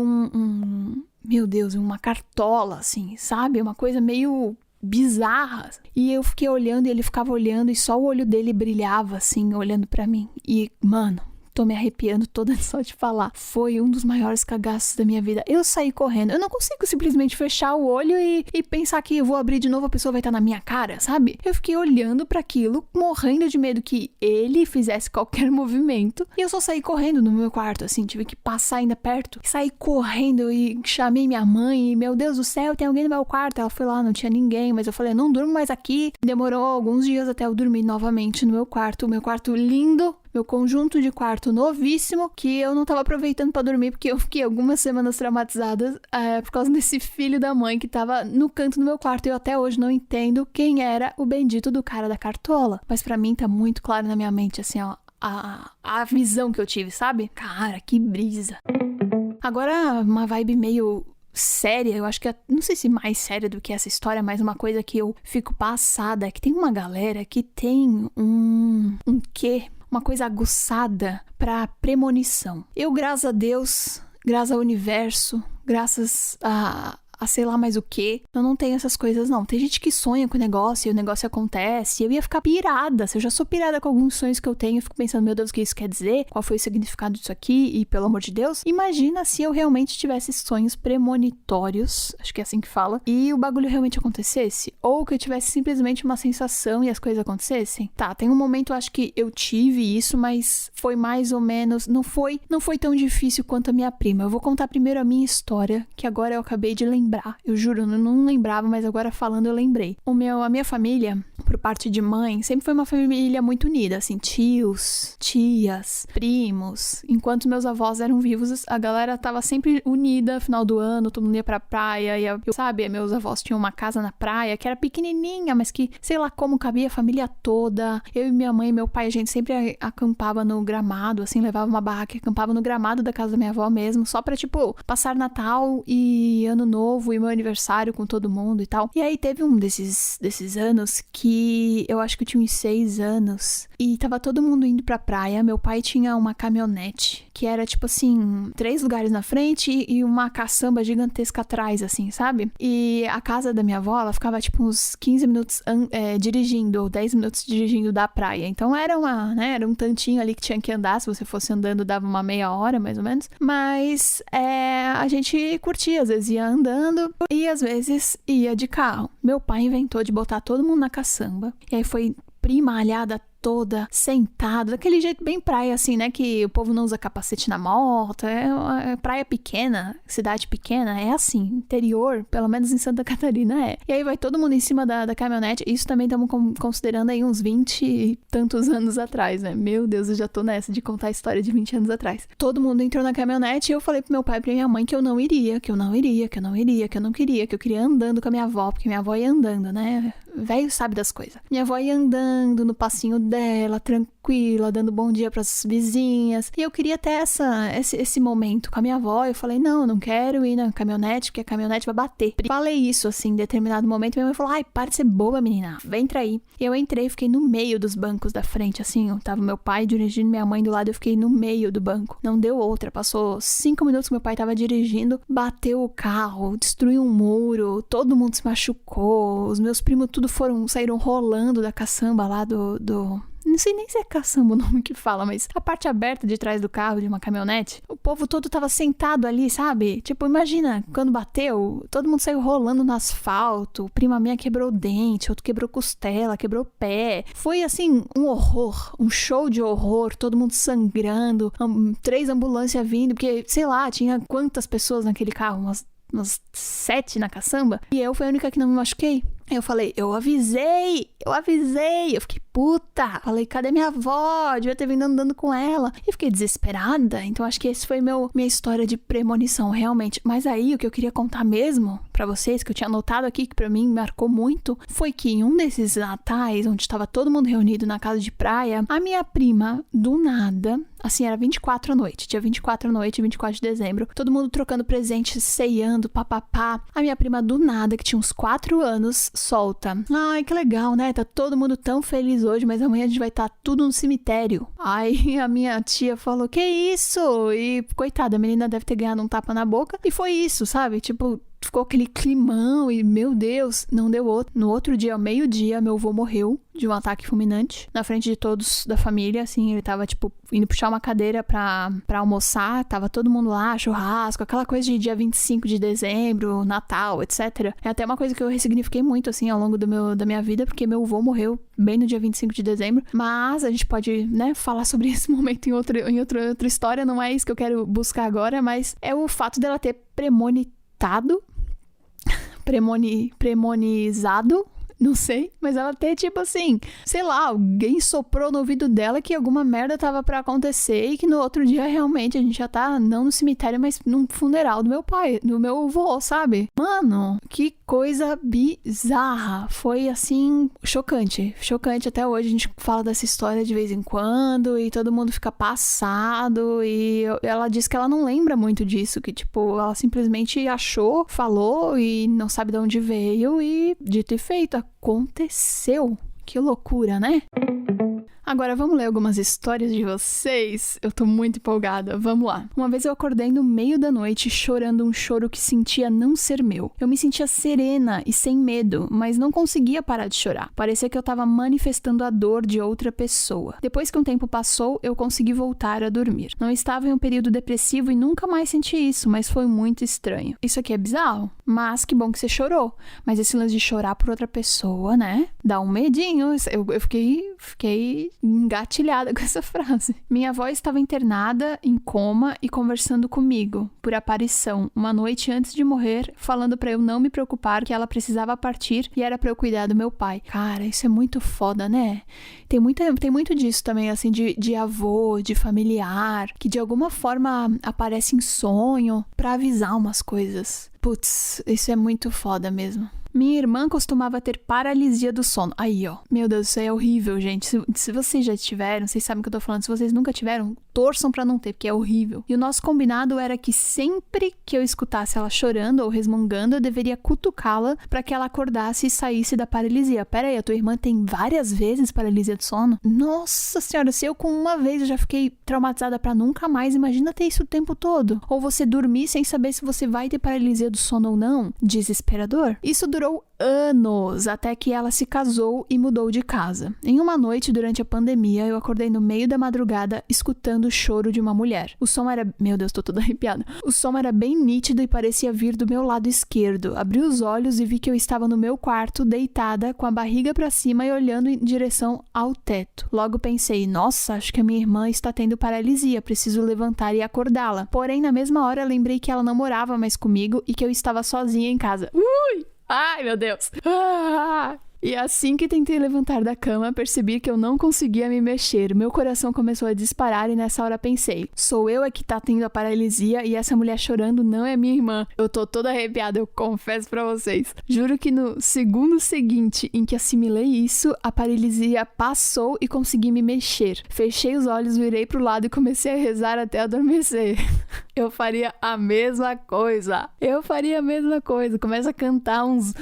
meu Deus, uma cartola, assim, sabe? Uma coisa meio bizarra. E eu fiquei olhando e ele ficava olhando e só o olho dele brilhava, assim, olhando pra mim. E, mano, tô me arrepiando toda só de falar. Foi um dos maiores cagaços da minha vida. Eu saí correndo. Eu não consigo simplesmente fechar o olho e pensar que eu vou abrir de novo, a pessoa vai estar na minha cara, sabe? Eu fiquei olhando pra aquilo, morrendo de medo que ele fizesse qualquer movimento. E eu só saí correndo no meu quarto, assim. Tive que passar ainda perto. Saí correndo e chamei minha mãe. E, meu Deus do céu, tem alguém no meu quarto. Ela foi lá, não tinha ninguém. Mas eu falei, não durmo mais aqui. Demorou alguns dias até eu dormir novamente no meu quarto. O meu quarto lindo. Meu conjunto de quarto novíssimo, que eu não tava aproveitando pra dormir, porque eu fiquei algumas semanas traumatizadas por causa desse filho da mãe que tava no canto do meu quarto. E eu até hoje não entendo quem era o bendito do cara da cartola. Mas pra mim tá muito claro na minha mente, assim, ó, a visão que eu tive, sabe? Cara, que brisa. Agora, uma vibe meio séria, eu acho que não sei se mais séria do que essa história, mas uma coisa que eu fico passada é que tem uma galera que tem um quê? Uma coisa aguçada pra premonição. Eu, graças a Deus, graças ao universo, graças a sei lá mais o quê, eu não tenho essas coisas, não. Tem gente que sonha com o negócio e o negócio acontece. Eu ia ficar pirada. Se eu já sou pirada com alguns sonhos que eu tenho, eu fico pensando, meu Deus, o que isso quer dizer? Qual foi o significado disso aqui? E, pelo amor de Deus, imagina se eu realmente tivesse sonhos premonitórios, acho que é assim que fala, e o bagulho realmente acontecesse. Ou que eu tivesse simplesmente uma sensação e as coisas acontecessem. Tá, tem um momento, eu acho que eu tive isso, mas foi mais ou menos, não foi tão difícil quanto a minha prima. Eu vou contar primeiro a minha história, que agora eu acabei de lembrar. Eu juro, eu não lembrava, mas agora falando eu lembrei. A minha família, por parte de mãe, sempre foi uma família muito unida, assim, tios, tias, primos. Enquanto meus avós eram vivos, a galera tava sempre unida, final do ano, todo mundo ia pra praia, sabe, meus avós tinham uma casa na praia, que era pequenininha, mas que, sei lá como cabia a família toda. Eu e minha mãe e meu pai, a gente sempre acampava no gramado, assim, levava uma barraca e acampava no gramado da casa da minha avó mesmo, só pra, tipo, passar Natal e Ano Novo e meu aniversário com todo mundo e tal. E aí teve um desses anos que eu acho que eu tinha uns 6 anos e tava todo mundo indo pra praia. Meu pai tinha uma caminhonete que era tipo assim, 3 lugares na frente e uma caçamba gigantesca atrás, assim, sabe? E a casa da minha avó, ela ficava tipo uns 15 minutos dirigindo, ou 10 minutos dirigindo da praia. Então era era um tantinho ali que tinha que andar. Se você fosse andando, dava uma meia hora, mais ou menos. Mas a gente curtia, às vezes ia andando e às vezes ia de carro. Meu pai inventou de botar todo mundo na caçamba. E aí foi prima alhada toda, sentado, daquele jeito bem praia, assim, né? Que o povo não usa capacete na moto, é praia pequena, cidade pequena, é assim, interior, pelo menos em Santa Catarina é. E aí vai todo mundo em cima da caminhonete, isso também estamos considerando aí uns 20 e tantos anos atrás, né? Meu Deus, eu já tô nessa de contar a história de 20 anos atrás. Todo mundo entrou na caminhonete e eu falei pro meu pai e pra minha mãe que eu não iria, que eu não queria, que eu queria andando com a minha avó, porque minha avó ia andando, né? Velho sabe das coisas. Minha avó ia andando no passinho dela, tranquila, dando bom dia pras vizinhas. E eu queria ter esse momento com a minha avó. Eu falei, não quero ir na caminhonete, porque a caminhonete vai bater. Falei isso, assim, em determinado momento. Minha mãe falou, ai, para de ser boba, menina. Entra aí. E eu entrei, fiquei no meio dos bancos da frente, assim. Tava meu pai dirigindo, minha mãe do lado. Eu fiquei no meio do banco. Não deu outra. Passou 5 minutos que meu pai tava dirigindo. Bateu o carro, destruiu um muro. Todo mundo se machucou. Os meus primos tudo saíram rolando da caçamba lá do... Não sei nem se é caçamba o nome que fala, mas a parte aberta de trás do carro, de uma caminhonete, o povo todo tava sentado ali, sabe? Tipo, imagina, quando bateu, todo mundo saiu rolando no asfalto, prima minha quebrou o dente, outro quebrou costela, quebrou o pé. Foi, assim, um horror, um show de horror, todo mundo sangrando, 3 ambulâncias vindo, porque, sei lá, tinha quantas pessoas naquele carro, umas 7 na caçamba, e eu fui a única que não me machuquei. Aí eu falei, eu avisei, eu fiquei puta, falei, cadê minha avó? Devia ter vindo andando com ela. E fiquei desesperada, então acho que esse foi minha história de premonição, realmente. Mas aí, o que eu queria contar mesmo pra vocês, que eu tinha anotado aqui, que pra mim marcou muito, foi que em um desses natais, onde tava todo mundo reunido na casa de praia, a minha prima, do nada, assim, era 24 à noite, dia 24 à noite, 24 de dezembro, todo mundo trocando presentes, ceiando, papapá. A minha prima, do nada, que tinha uns 4 anos, solta. Ai, que legal, né? Tá todo mundo tão feliz hoje, mas amanhã a gente vai estar tudo no cemitério. Aí a minha tia falou, que isso? E, coitada, a menina deve ter ganhado um tapa na boca. E foi isso, sabe? Tipo, ficou aquele climão e, meu Deus, não deu outro. No outro dia, ao meio-dia, meu avô morreu de um ataque fulminante na frente de todos da família, assim, ele tava, tipo, indo puxar uma cadeira pra almoçar, tava todo mundo lá, churrasco, aquela coisa de dia 25 de dezembro, Natal, etc. É até uma coisa que eu ressignifiquei muito, assim, ao longo da minha vida, porque meu avô morreu bem no dia 25 de dezembro, mas a gente pode, né, falar sobre esse momento em outra história, não é isso que eu quero buscar agora, mas é o fato dela ter premonizado, não sei, mas ela ter, tipo assim, sei lá, alguém soprou no ouvido dela que alguma merda tava pra acontecer e que no outro dia realmente a gente já tá, não no cemitério, mas num funeral do meu pai, do meu avô, sabe? Mano, que coisa bizarra. Foi, assim, chocante até hoje. A gente fala dessa história de vez em quando e todo mundo fica passado e ela diz que ela não lembra muito disso, que, tipo, ela simplesmente achou, falou e não sabe de onde veio e, dito e feito, aconteceu. Que loucura, né? Agora vamos ler algumas histórias de vocês? Eu tô muito empolgada, vamos lá. Uma vez eu acordei no meio da noite chorando um choro que sentia não ser meu. Eu me sentia serena e sem medo, mas não conseguia parar de chorar. Parecia que eu tava manifestando a dor de outra pessoa. Depois que um tempo passou, eu consegui voltar a dormir. Não estava em um período depressivo e nunca mais senti isso, mas foi muito estranho. Isso aqui é bizarro, mas que bom que você chorou. Mas esse lance de chorar por outra pessoa, né? Dá um medinho. Eu fiquei engatilhada com essa frase. Minha avó estava internada, em coma e conversando comigo, por aparição, uma noite antes de morrer, falando pra eu não me preocupar, que ela precisava partir e era pra eu cuidar do meu pai. Cara, isso é muito foda, né? Tem muito disso também, assim, de avô, de familiar, que de alguma forma aparece em sonho pra avisar umas coisas. Putz, isso é muito foda mesmo. Minha irmã costumava ter paralisia do sono. Aí, ó. Meu Deus, isso aí é horrível, gente. Se vocês já tiveram, vocês sabem o que eu tô falando. Se vocês nunca tiveram, torçam pra não ter, porque é horrível. E o nosso combinado era que sempre que eu escutasse ela chorando ou resmungando, eu deveria cutucá-la pra que ela acordasse e saísse da paralisia. Pera aí, a tua irmã tem várias vezes paralisia do sono? Nossa senhora, se eu com uma vez eu já fiquei traumatizada pra nunca mais, imagina ter isso o tempo todo. Ou você dormir sem saber se você vai ter paralisia do sono ou não. Desesperador. Isso durou anos, até que ela se casou e mudou de casa. Em uma noite, durante a pandemia, eu acordei no meio da madrugada escutando o choro de uma mulher. O som era... Meu Deus, tô toda arrepiada. O som era bem nítido e parecia vir do meu lado esquerdo. Abri os olhos e vi que eu estava no meu quarto, deitada, com a barriga pra cima e olhando em direção ao teto. Logo pensei, nossa, acho que a minha irmã está tendo paralisia, preciso levantar e acordá-la. Porém, na mesma hora, lembrei que ela não morava mais comigo e que eu estava sozinha em casa. Ui! Ai, meu Deus! E assim que tentei levantar da cama, percebi que eu não conseguia me mexer. Meu coração começou a disparar e nessa hora pensei, sou eu que tá tendo a paralisia e essa mulher chorando não é minha irmã. Eu tô toda arrepiada, eu confesso pra vocês. Juro que no segundo seguinte em que assimilei isso, a paralisia passou e consegui me mexer. Fechei os olhos, virei pro lado e comecei a rezar até adormecer. Eu faria a mesma coisa. Começa a cantar uns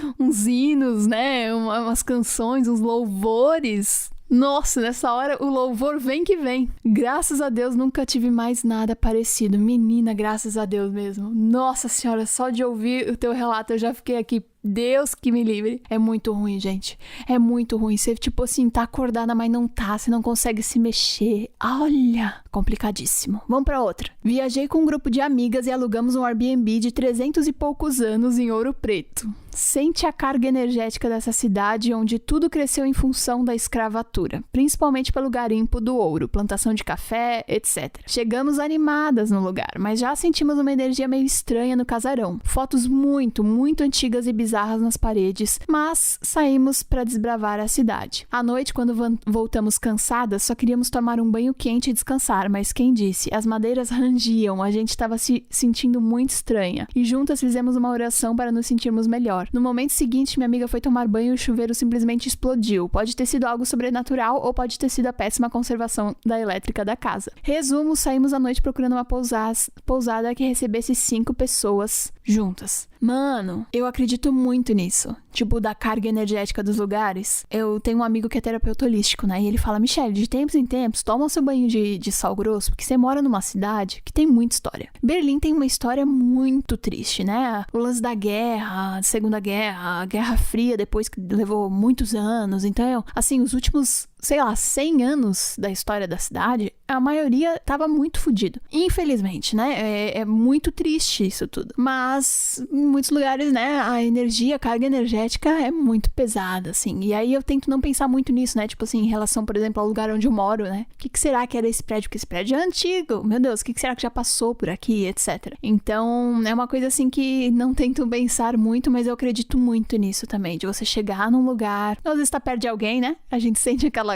hinos, né? Umas canções, uns louvores. Nossa, nessa hora o louvor vem que vem. Graças a Deus nunca tive mais nada parecido. Menina, graças a Deus mesmo. Nossa senhora, só de ouvir o teu relato eu já fiquei aqui. Deus que me livre. É muito ruim, gente. É muito ruim. Você, tipo assim, tá acordada, mas não tá. Você não consegue se mexer. Olha, complicadíssimo. Vamos pra outra. Viajei com um grupo de amigas e alugamos um Airbnb de 300 e poucos anos em Ouro Preto. Sente a carga energética dessa cidade onde tudo cresceu em função da escravatura, principalmente pelo garimpo do ouro, plantação de café, etc. Chegamos animadas no lugar, mas já sentimos uma energia meio estranha no casarão. Fotos muito antigas e bizarras nas paredes, mas saímos para desbravar a cidade. À noite, quando voltamos cansadas, só queríamos tomar um banho quente e descansar, mas quem disse? As madeiras rangiam, a gente estava se sentindo muito estranha, e juntas fizemos uma oração para nos sentirmos melhor. No momento seguinte, minha amiga foi tomar banho e o chuveiro simplesmente explodiu. Pode ter sido algo sobrenatural ou pode ter sido a péssima conservação da elétrica da casa. Resumo, saímos à noite procurando uma pousada que recebesse 5 pessoas juntas. Mano, eu acredito muito nisso. tipo, da carga energética dos lugares. Eu tenho um amigo que é terapeuta holístico, né? E ele fala, Michelle, de tempos em tempos, toma o seu banho de sal grosso, porque você mora numa cidade que tem muita história. Berlim tem uma história muito triste, né? O lance da guerra, Segunda Guerra, a Guerra Fria, depois que levou muitos anos. Então, assim, os últimos, 100 anos da história da cidade, a maioria tava muito fodido. Infelizmente, né? É muito triste isso tudo. Mas, em muitos lugares, né? A carga energética é muito pesada, assim. E aí eu tento não pensar muito nisso, né? Tipo assim, em relação, por exemplo, ao lugar onde eu moro, né? O que será que era esse prédio? Porque esse prédio é antigo. Meu Deus, o que será que já passou por aqui, etc. Então, é uma coisa assim que não tento pensar muito, mas eu acredito muito nisso também. De você chegar num lugar, às vezes tá perto de alguém, né? A gente sente aquela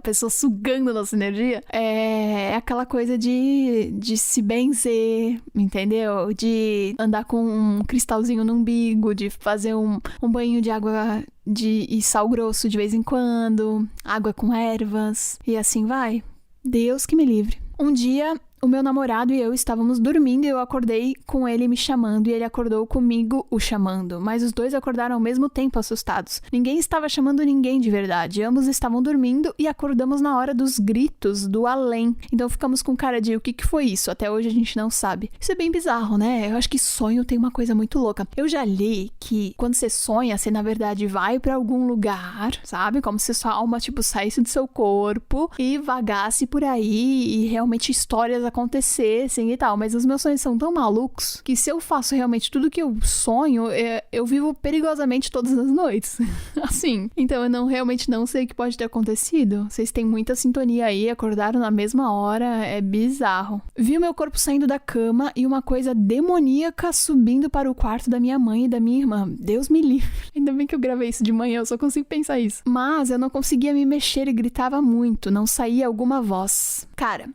pessoa sugando a nossa energia. É aquela coisa de se benzer, entendeu? De andar com um cristalzinho no umbigo, de fazer um banho de água e sal grosso de vez em quando, água com ervas, e assim vai. Deus que me livre. Um dia, o meu namorado e eu estávamos dormindo e eu acordei com ele me chamando e ele acordou comigo o chamando, mas os dois acordaram ao mesmo tempo assustados. Ninguém estava chamando ninguém de verdade, ambos estavam dormindo e acordamos na hora dos gritos do além. Então ficamos com cara de o que foi isso? Até hoje a gente não sabe. Isso é bem bizarro, né? Eu acho que sonho tem uma coisa muito louca. Eu já li que quando você sonha, você na verdade vai pra algum lugar, sabe? Como se sua alma, saísse do seu corpo e vagasse por aí e realmente histórias acontecessem e tal, mas os meus sonhos são tão malucos que se eu faço realmente tudo que eu sonho, eu vivo perigosamente todas as noites. Assim, então eu realmente não sei o que pode ter acontecido. Vocês têm muita sintonia aí, acordaram na mesma hora, é bizarro. Vi o meu corpo saindo da cama e uma coisa demoníaca subindo para o quarto da minha mãe e da minha irmã. Deus me livre. Ainda bem que eu gravei isso de manhã, eu só consigo pensar isso. Mas eu não conseguia me mexer e gritava muito, não saía alguma voz. Cara,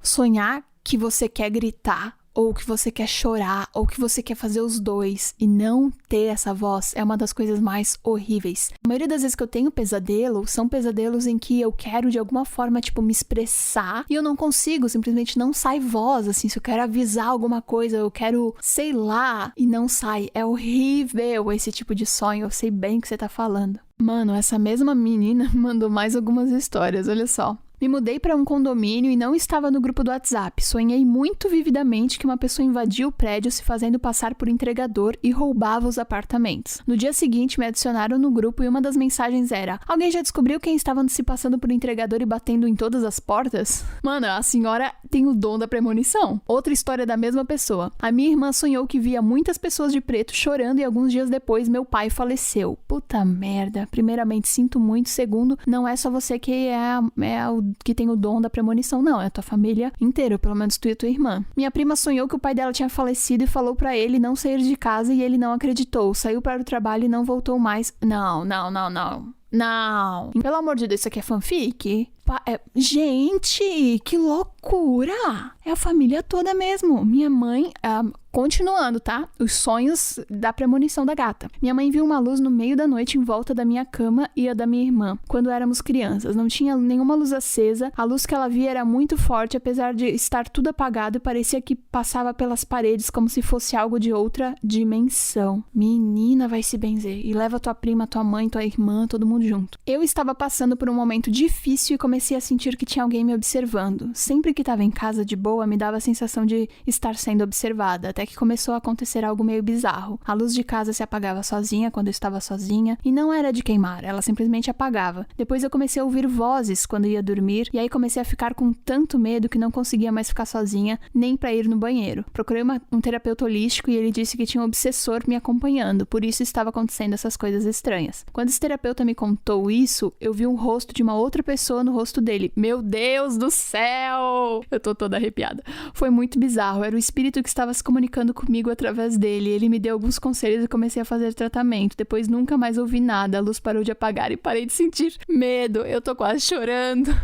sonhar que você quer gritar, ou que você quer chorar, ou que você quer fazer os dois e não ter essa voz é uma das coisas mais horríveis. A maioria das vezes que eu tenho pesadelo, são pesadelos em que eu quero de alguma forma, me expressar e eu não consigo, simplesmente não sai voz, assim, se eu quero avisar alguma coisa, eu quero, sei lá, e não sai. É horrível esse tipo de sonho, eu sei bem o que você tá falando. Mano, essa mesma menina mandou mais algumas histórias, olha só. Me mudei para um condomínio e não estava no grupo do WhatsApp. Sonhei muito vividamente que uma pessoa invadia o prédio se fazendo passar por entregador e roubava os apartamentos. No dia seguinte, me adicionaram no grupo e uma das mensagens era: alguém já descobriu quem estava se passando por entregador e batendo em todas as portas? Mano, a senhora tem o dom da premonição. Outra história da mesma pessoa. A minha irmã sonhou que via muitas pessoas de preto chorando e alguns dias depois meu pai faleceu. Puta merda. Primeiramente, sinto muito. Segundo, não é só você que é o que tem o dom da premonição, não. É a tua família inteira, pelo menos tu e a tua irmã. Minha prima sonhou que o pai dela tinha falecido e falou pra ele não sair de casa e ele não acreditou. Saiu para o trabalho e não voltou mais. Não. Pelo amor de Deus, isso aqui é fanfic? Gente, que loucura! É a família toda mesmo. Minha mãe... Continuando, tá? Os sonhos da premonição da gata. Minha mãe viu uma luz no meio da noite em volta da minha cama e a da minha irmã, quando éramos crianças. Não tinha nenhuma luz acesa. A luz que ela via era muito forte, apesar de estar tudo apagado e parecia que passava pelas paredes como se fosse algo de outra dimensão. Menina, vai se benzer. E leva tua prima, tua mãe, tua irmã, todo mundo junto. Eu estava passando por um momento difícil e comecei a sentir que tinha alguém me observando. Sempre que estava em casa de boa, me dava a sensação de estar sendo observada, até que começou a acontecer algo meio bizarro. A luz de casa se apagava sozinha quando eu estava sozinha, e não era de queimar, ela simplesmente apagava. Depois eu comecei a ouvir vozes quando ia dormir, e aí comecei a ficar com tanto medo que não conseguia mais ficar sozinha, nem pra ir no banheiro. Procurei um terapeuta holístico e ele disse que tinha um obsessor me acompanhando, por isso estava acontecendo essas coisas estranhas. Quando esse terapeuta me contou isso, eu vi um rosto de uma outra pessoa no rosto dele. Meu Deus do céu! Eu tô toda arrepiada. Foi muito bizarro, era o espírito que estava se comunicando comigo através dele. Ele me deu alguns conselhos e comecei a fazer tratamento. Depois nunca mais ouvi nada, a luz parou de apagar e parei de sentir medo. Eu tô quase chorando.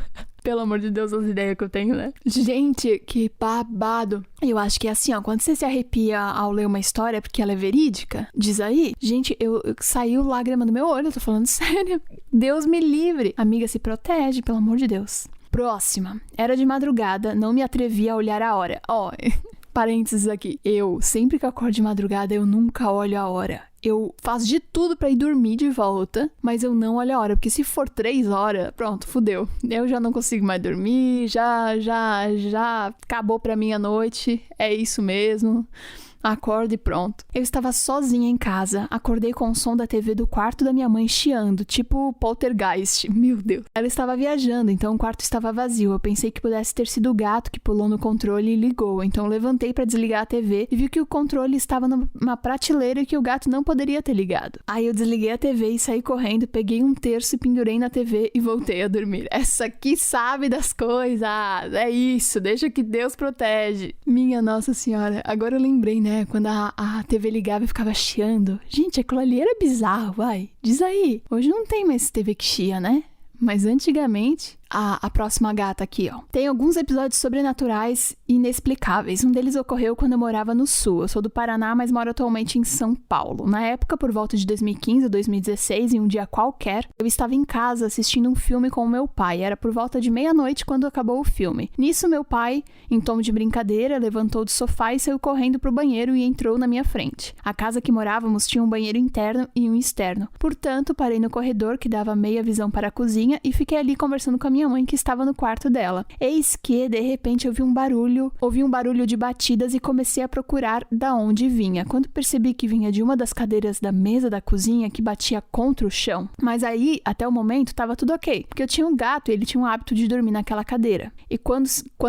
Pelo amor de Deus, as ideias que eu tenho, né? Gente, que babado. Eu acho que é assim, ó, quando você se arrepia ao ler uma história porque ela é verídica, diz aí, gente, eu saiu lágrima do meu olho, eu tô falando sério. Deus me livre. Amiga, se protege, pelo amor de Deus. Próxima. Era de madrugada, não me atrevi a olhar a hora. Ó, parênteses aqui. Sempre que eu acordo de madrugada, eu nunca olho a hora. eu faço de tudo pra ir dormir de volta, mas eu não olho a hora, porque se for 3 horas, pronto, fudeu. Eu já não consigo mais dormir, já acabou pra mim a noite, é isso mesmo. Acordo e pronto. Eu estava sozinha em casa, acordei com o som da TV do quarto da minha mãe chiando, tipo poltergeist, meu Deus. Ela estava viajando, então o quarto estava vazio. Eu pensei que pudesse ter sido o gato que pulou no controle e ligou, então levantei para desligar a TV e vi que o controle estava numa prateleira e que o gato não poderia ter ligado. Aí eu desliguei a TV e saí correndo, peguei um terço e pendurei na TV e voltei a dormir. Essa aqui sabe das coisas, é isso, deixa que Deus protege. Minha Nossa Senhora, agora eu lembrei, né? Quando a TV ligava e ficava chiando. Gente, aquilo ali era bizarro, vai. Diz aí. Hoje não tem mais TV que chia, né? Mas antigamente... A próxima gata aqui, ó. Tem alguns episódios sobrenaturais e inexplicáveis. Um deles ocorreu quando eu morava no Sul. Eu sou do Paraná, mas moro atualmente em São Paulo. Na época, por volta de 2015 ou 2016, em um dia qualquer, eu estava em casa assistindo um filme com o meu pai. Era por volta de meia-noite quando acabou o filme. Nisso, meu pai, em tom de brincadeira, levantou do sofá e saiu correndo pro banheiro e entrou na minha frente. A casa que morávamos tinha um banheiro interno e um externo. Portanto, parei no corredor que dava meia visão para a cozinha e fiquei ali conversando com a minha mãe que estava no quarto dela. Eis que, de repente, ouvi um barulho de batidas e comecei a procurar da onde vinha. Quando percebi que vinha de uma das cadeiras da mesa da cozinha que batia contra o chão. Mas aí, até o momento, estava tudo ok, porque eu tinha um gato e ele tinha o hábito de dormir naquela cadeira. E quando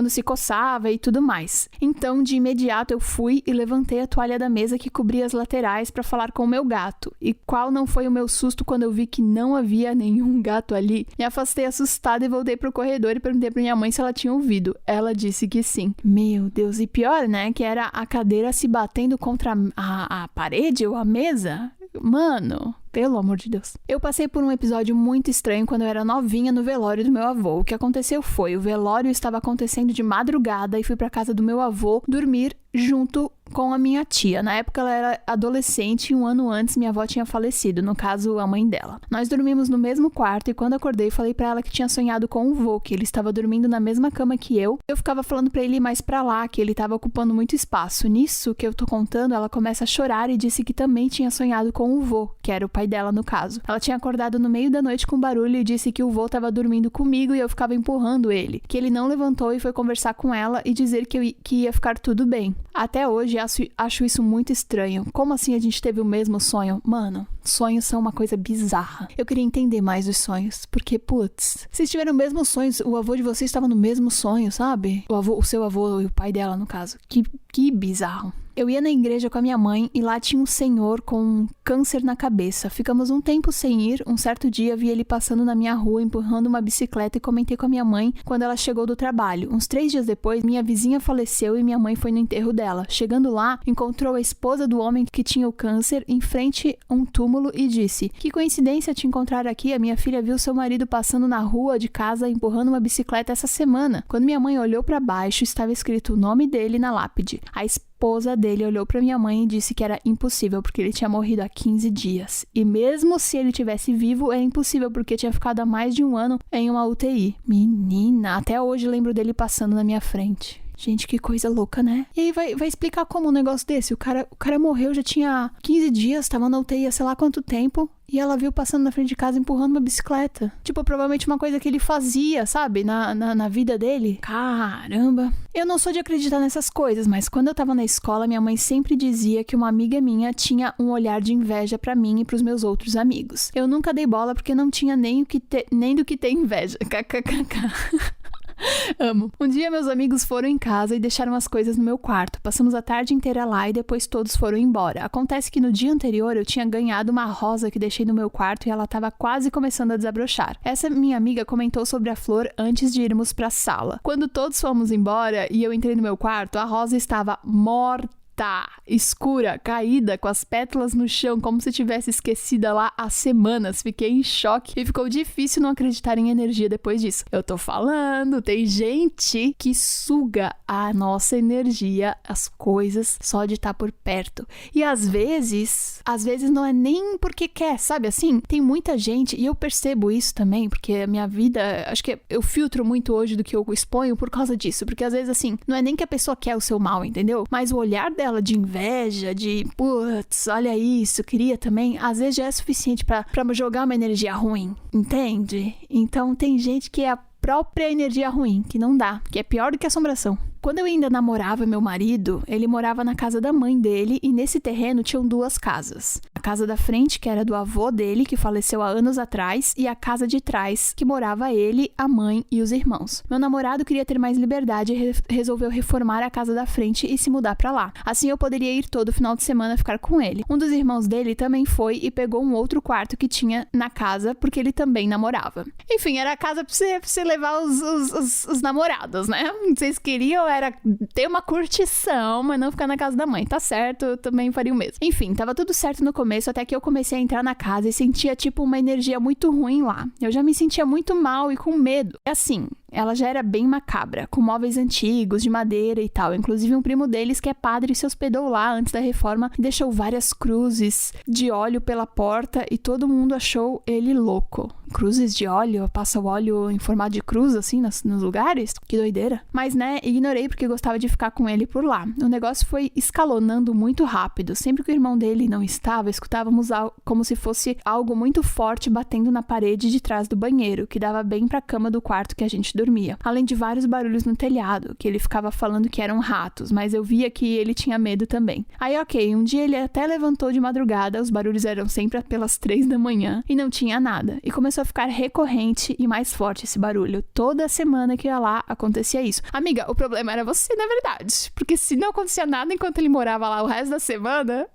se coçava e tudo mais. Então, de imediato, eu fui e levantei a toalha da mesa que cobria as laterais para falar com o meu gato. E qual não foi o meu susto quando eu vi que não havia nenhum gato ali? Me afastei assustada e voltei pro corredor e perguntei pra minha mãe se ela tinha ouvido. Ela disse que sim. Meu Deus, e pior, né? Que era a cadeira se batendo contra a parede ou a mesa. Mano, pelo amor de Deus. Eu passei por um episódio muito estranho quando eu era novinha no velório do meu avô. O que aconteceu foi, o velório estava acontecendo de madrugada e fui pra casa do meu avô dormir junto com a minha tia. Na época ela era adolescente e um ano antes minha avó tinha falecido, no caso a mãe dela. Nós dormimos no mesmo quarto e quando acordei falei pra ela que tinha sonhado com o vô, que ele estava dormindo na mesma cama que eu. Eu ficava falando pra ele ir mais pra lá, que ele estava ocupando muito espaço. Nisso que eu tô contando, ela começa a chorar e disse que também tinha sonhado com o vô, que era o pai dela no caso. Ela tinha acordado no meio da noite com barulho e disse que o vô estava dormindo comigo e eu ficava empurrando ele, que ele não levantou e foi conversar com ela e dizer que ia ficar tudo bem. Até hoje acho isso muito estranho. Como assim a gente teve o mesmo sonho? Mano, sonhos são uma coisa bizarra. Eu queria entender mais os sonhos, porque, putz, vocês tiveram o mesmo sonho, o avô de vocês estava no mesmo sonho, sabe? O seu avô e o pai dela, no caso. Que bizarro. Eu ia na igreja com a minha mãe e lá tinha um senhor com câncer na cabeça. Ficamos um tempo sem ir. Um certo dia vi ele passando na minha rua empurrando uma bicicleta e comentei com a minha mãe quando ela chegou do trabalho. Uns 3 dias depois, minha vizinha faleceu e minha mãe foi no enterro dela. Chegando lá, encontrou a esposa do homem que tinha o câncer em frente a um túmulo e disse: "Que coincidência te encontrar aqui. A minha filha viu seu marido passando na rua de casa empurrando uma bicicleta essa semana." Quando minha mãe olhou para baixo, estava escrito o nome dele na lápide. A esposa dele olhou pra minha mãe e disse que era impossível porque ele tinha morrido há 15 dias. E mesmo se ele tivesse vivo, era impossível porque tinha ficado há mais de um ano em uma UTI. Menina, até hoje lembro dele passando na minha frente. Gente, que coisa louca, né? E aí vai explicar como um negócio desse? O cara morreu, já tinha 15 dias, tava na UTI há sei lá quanto tempo, e ela viu passando na frente de casa empurrando uma bicicleta. Tipo, provavelmente uma coisa que ele fazia, sabe? Na vida dele. Caramba. Eu não sou de acreditar nessas coisas, mas quando eu tava na escola, minha mãe sempre dizia que uma amiga minha tinha um olhar de inveja pra mim e pros meus outros amigos. Eu nunca dei bola porque não tinha nem do que ter inveja. KKKK. Amo. Um dia meus amigos foram em casa e deixaram as coisas no meu quarto. Passamos a tarde inteira lá e depois todos foram embora. Acontece que no dia anterior eu tinha ganhado uma rosa que deixei no meu quarto e ela estava quase começando a desabrochar. Essa minha amiga comentou sobre a flor antes de irmos pra sala. Quando todos fomos embora e eu entrei no meu quarto, a rosa estava morta, escura, caída, com as pétalas no chão, como se tivesse esquecida lá há semanas. Fiquei em choque e ficou difícil não acreditar em energia depois disso. Eu tô falando, tem gente que suga a nossa energia, as coisas, só de estar por perto. E às vezes não é nem porque quer, sabe assim? Tem muita gente, e eu percebo isso também, porque a minha vida, acho que eu filtro muito hoje do que eu exponho por causa disso, porque às vezes assim, não é nem que a pessoa quer o seu mal, entendeu? Mas o olhar dela dela de inveja, de putz, olha isso, queria também, às vezes já é suficiente pra jogar uma energia ruim, entende? Então tem gente que é a própria energia ruim, que não dá, que é pior do que assombração. Quando eu ainda namorava meu marido, ele morava na casa da mãe dele e nesse terreno tinham 2 casas. A casa da frente, que era do avô dele, que faleceu há anos atrás, e a casa de trás, que morava ele, a mãe e os irmãos. Meu namorado queria ter mais liberdade e resolveu reformar a casa da frente e se mudar pra lá. Assim eu poderia ir todo final de semana ficar com ele. Um dos irmãos dele também foi e pegou um outro quarto que tinha na casa, porque ele também namorava. Enfim, era a casa pra você levar os namorados, né? Vocês queriam era ter uma curtição, mas não ficar na casa da mãe. Tá certo, eu também faria o mesmo. Enfim, tava tudo certo no começo, até que eu comecei a entrar na casa e sentia, tipo, uma energia muito ruim lá. Eu já me sentia muito mal e com medo. E assim, ela já era bem macabra, com móveis antigos, de madeira e tal. Inclusive um primo deles, que é padre, se hospedou lá antes da reforma e deixou várias cruzes de óleo pela porta e todo mundo achou ele louco. Cruzes de óleo? Passa o óleo em formato de cruz, assim, nos lugares? Que doideira. Mas, né, ignorei porque gostava de ficar com ele por lá. O negócio foi escalonando muito rápido. Sempre que o irmão dele não estava, escutávamos como se fosse algo muito forte batendo na parede de trás do banheiro, que dava bem pra cama do quarto que a gente dormia. Além de vários barulhos no telhado, que ele ficava falando que eram ratos, mas eu via que ele tinha medo também. Aí, ok, um dia ele até levantou de madrugada, os barulhos eram sempre pelas 3 da manhã, e não tinha nada. E começou a ficar recorrente e mais forte esse barulho. Toda semana que ia lá, acontecia isso. Amiga, o problema era você, na verdade. Porque se não acontecia nada enquanto ele morava lá o resto da semana...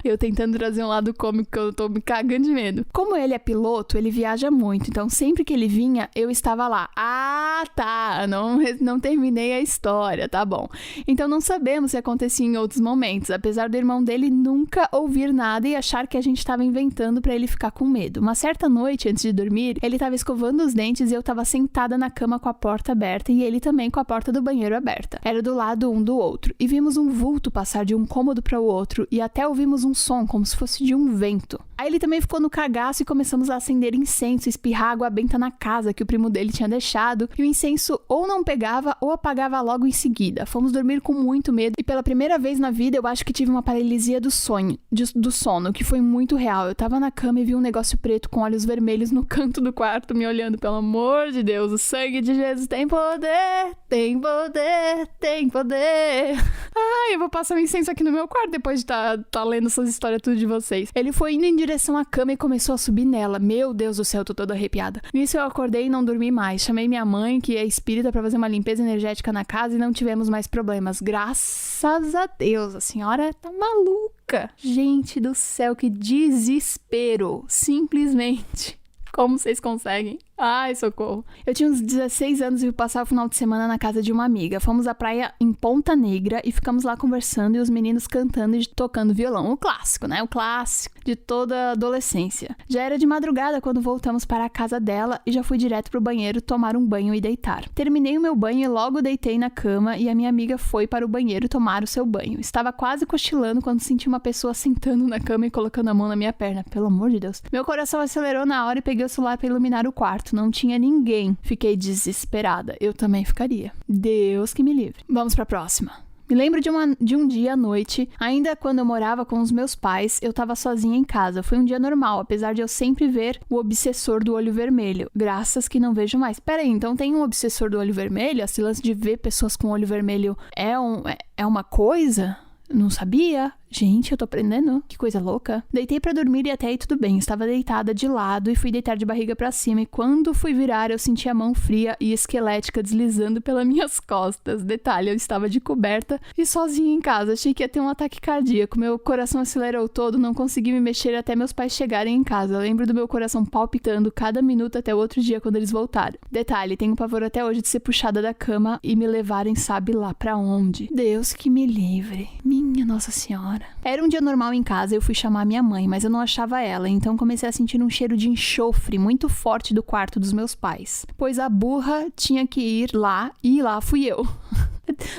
Eu tentando trazer um lado cômico que eu tô me cagando de medo. Como ele é piloto, ele viaja muito. Então, sempre que ele vinha, eu estava lá. Ah, tá. Não terminei a história. Tá bom. Então, não sabemos se acontecia em outros momentos. Apesar do irmão dele nunca ouvir nada e achar que a gente estava inventando pra ele ficar com medo. Uma certa noite, antes de dormir, ele estava escovando os dentes e eu estava sentada na cama com a porta aberta e ele também com a porta do banheiro aberta. Era do lado um do outro. E vimos um vulto passar de um cômodo para o outro e até ouvimos um som como se fosse de um vento. Aí ele também ficou no cagaço e começamos a acender incenso, espirrar água benta na casa que o primo dele tinha deixado, e o incenso ou não pegava ou apagava logo em seguida. Fomos dormir com muito medo e pela primeira vez na vida eu acho que tive uma paralisia do sono, que foi muito real. Eu tava na cama e vi um negócio preto com olhos vermelhos no canto do quarto me olhando. Pelo amor de Deus, o sangue de Jesus tem poder, tem poder, tem poder. Ai, eu vou passar um incenso aqui no meu quarto depois de tá lendo essas histórias tudo de vocês. Ele foi indo em direção à cama e começou a subir nela. Meu Deus do céu, eu tô toda arrepiada. Nisso eu acordei e não dormi mais. Chamei minha mãe, que é espírita, pra fazer uma limpeza energética na casa e não tivemos mais problemas. Graças a Deus, a senhora tá maluca. Gente do céu, que desespero. Simplesmente. Como vocês conseguem? Ai, socorro. Eu tinha uns 16 anos e fui passar o final de semana na casa de uma amiga. Fomos à praia em Ponta Negra e ficamos lá conversando e os meninos cantando e tocando violão. O clássico, né? O clássico de toda a adolescência. Já era de madrugada quando voltamos para a casa dela e já fui direto pro banheiro tomar um banho e deitar. Terminei o meu banho e logo deitei na cama e a minha amiga foi para o banheiro tomar o seu banho. Estava quase cochilando quando senti uma pessoa sentando na cama e colocando a mão na minha perna. Pelo amor de Deus. Meu coração acelerou na hora e peguei o celular para iluminar o quarto. Não tinha ninguém. Fiquei desesperada. Eu também ficaria. Deus que me livre. Vamos pra próxima. Me lembro de um dia à noite, ainda quando eu morava com os meus pais, eu tava sozinha em casa. Foi um dia normal, apesar de eu sempre ver o obsessor do olho vermelho. Graças que não vejo mais. Pera aí, então tem um obsessor do olho vermelho? Esse lance de ver pessoas com olho vermelho é uma coisa? Não sabia? Gente, eu tô aprendendo. Que coisa louca. Deitei pra dormir e até aí tudo bem. Estava deitada de lado e fui deitar de barriga pra cima. E quando fui virar, eu senti a mão fria e esquelética deslizando pelas minhas costas. Detalhe, eu estava de coberta e sozinha em casa. Achei que ia ter um ataque cardíaco. Meu coração acelerou todo, não consegui me mexer até meus pais chegarem em casa. Eu lembro do meu coração palpitando cada minuto até o outro dia quando eles voltaram. Detalhe, tenho pavor até hoje de ser puxada da cama e me levarem sabe lá pra onde. Deus que me livre. Minha Nossa Senhora. Era um dia normal em casa, eu fui chamar minha mãe, mas eu não achava ela, então comecei a sentir um cheiro de enxofre muito forte do quarto dos meus pais. Pois a burra tinha que ir lá, e lá fui eu.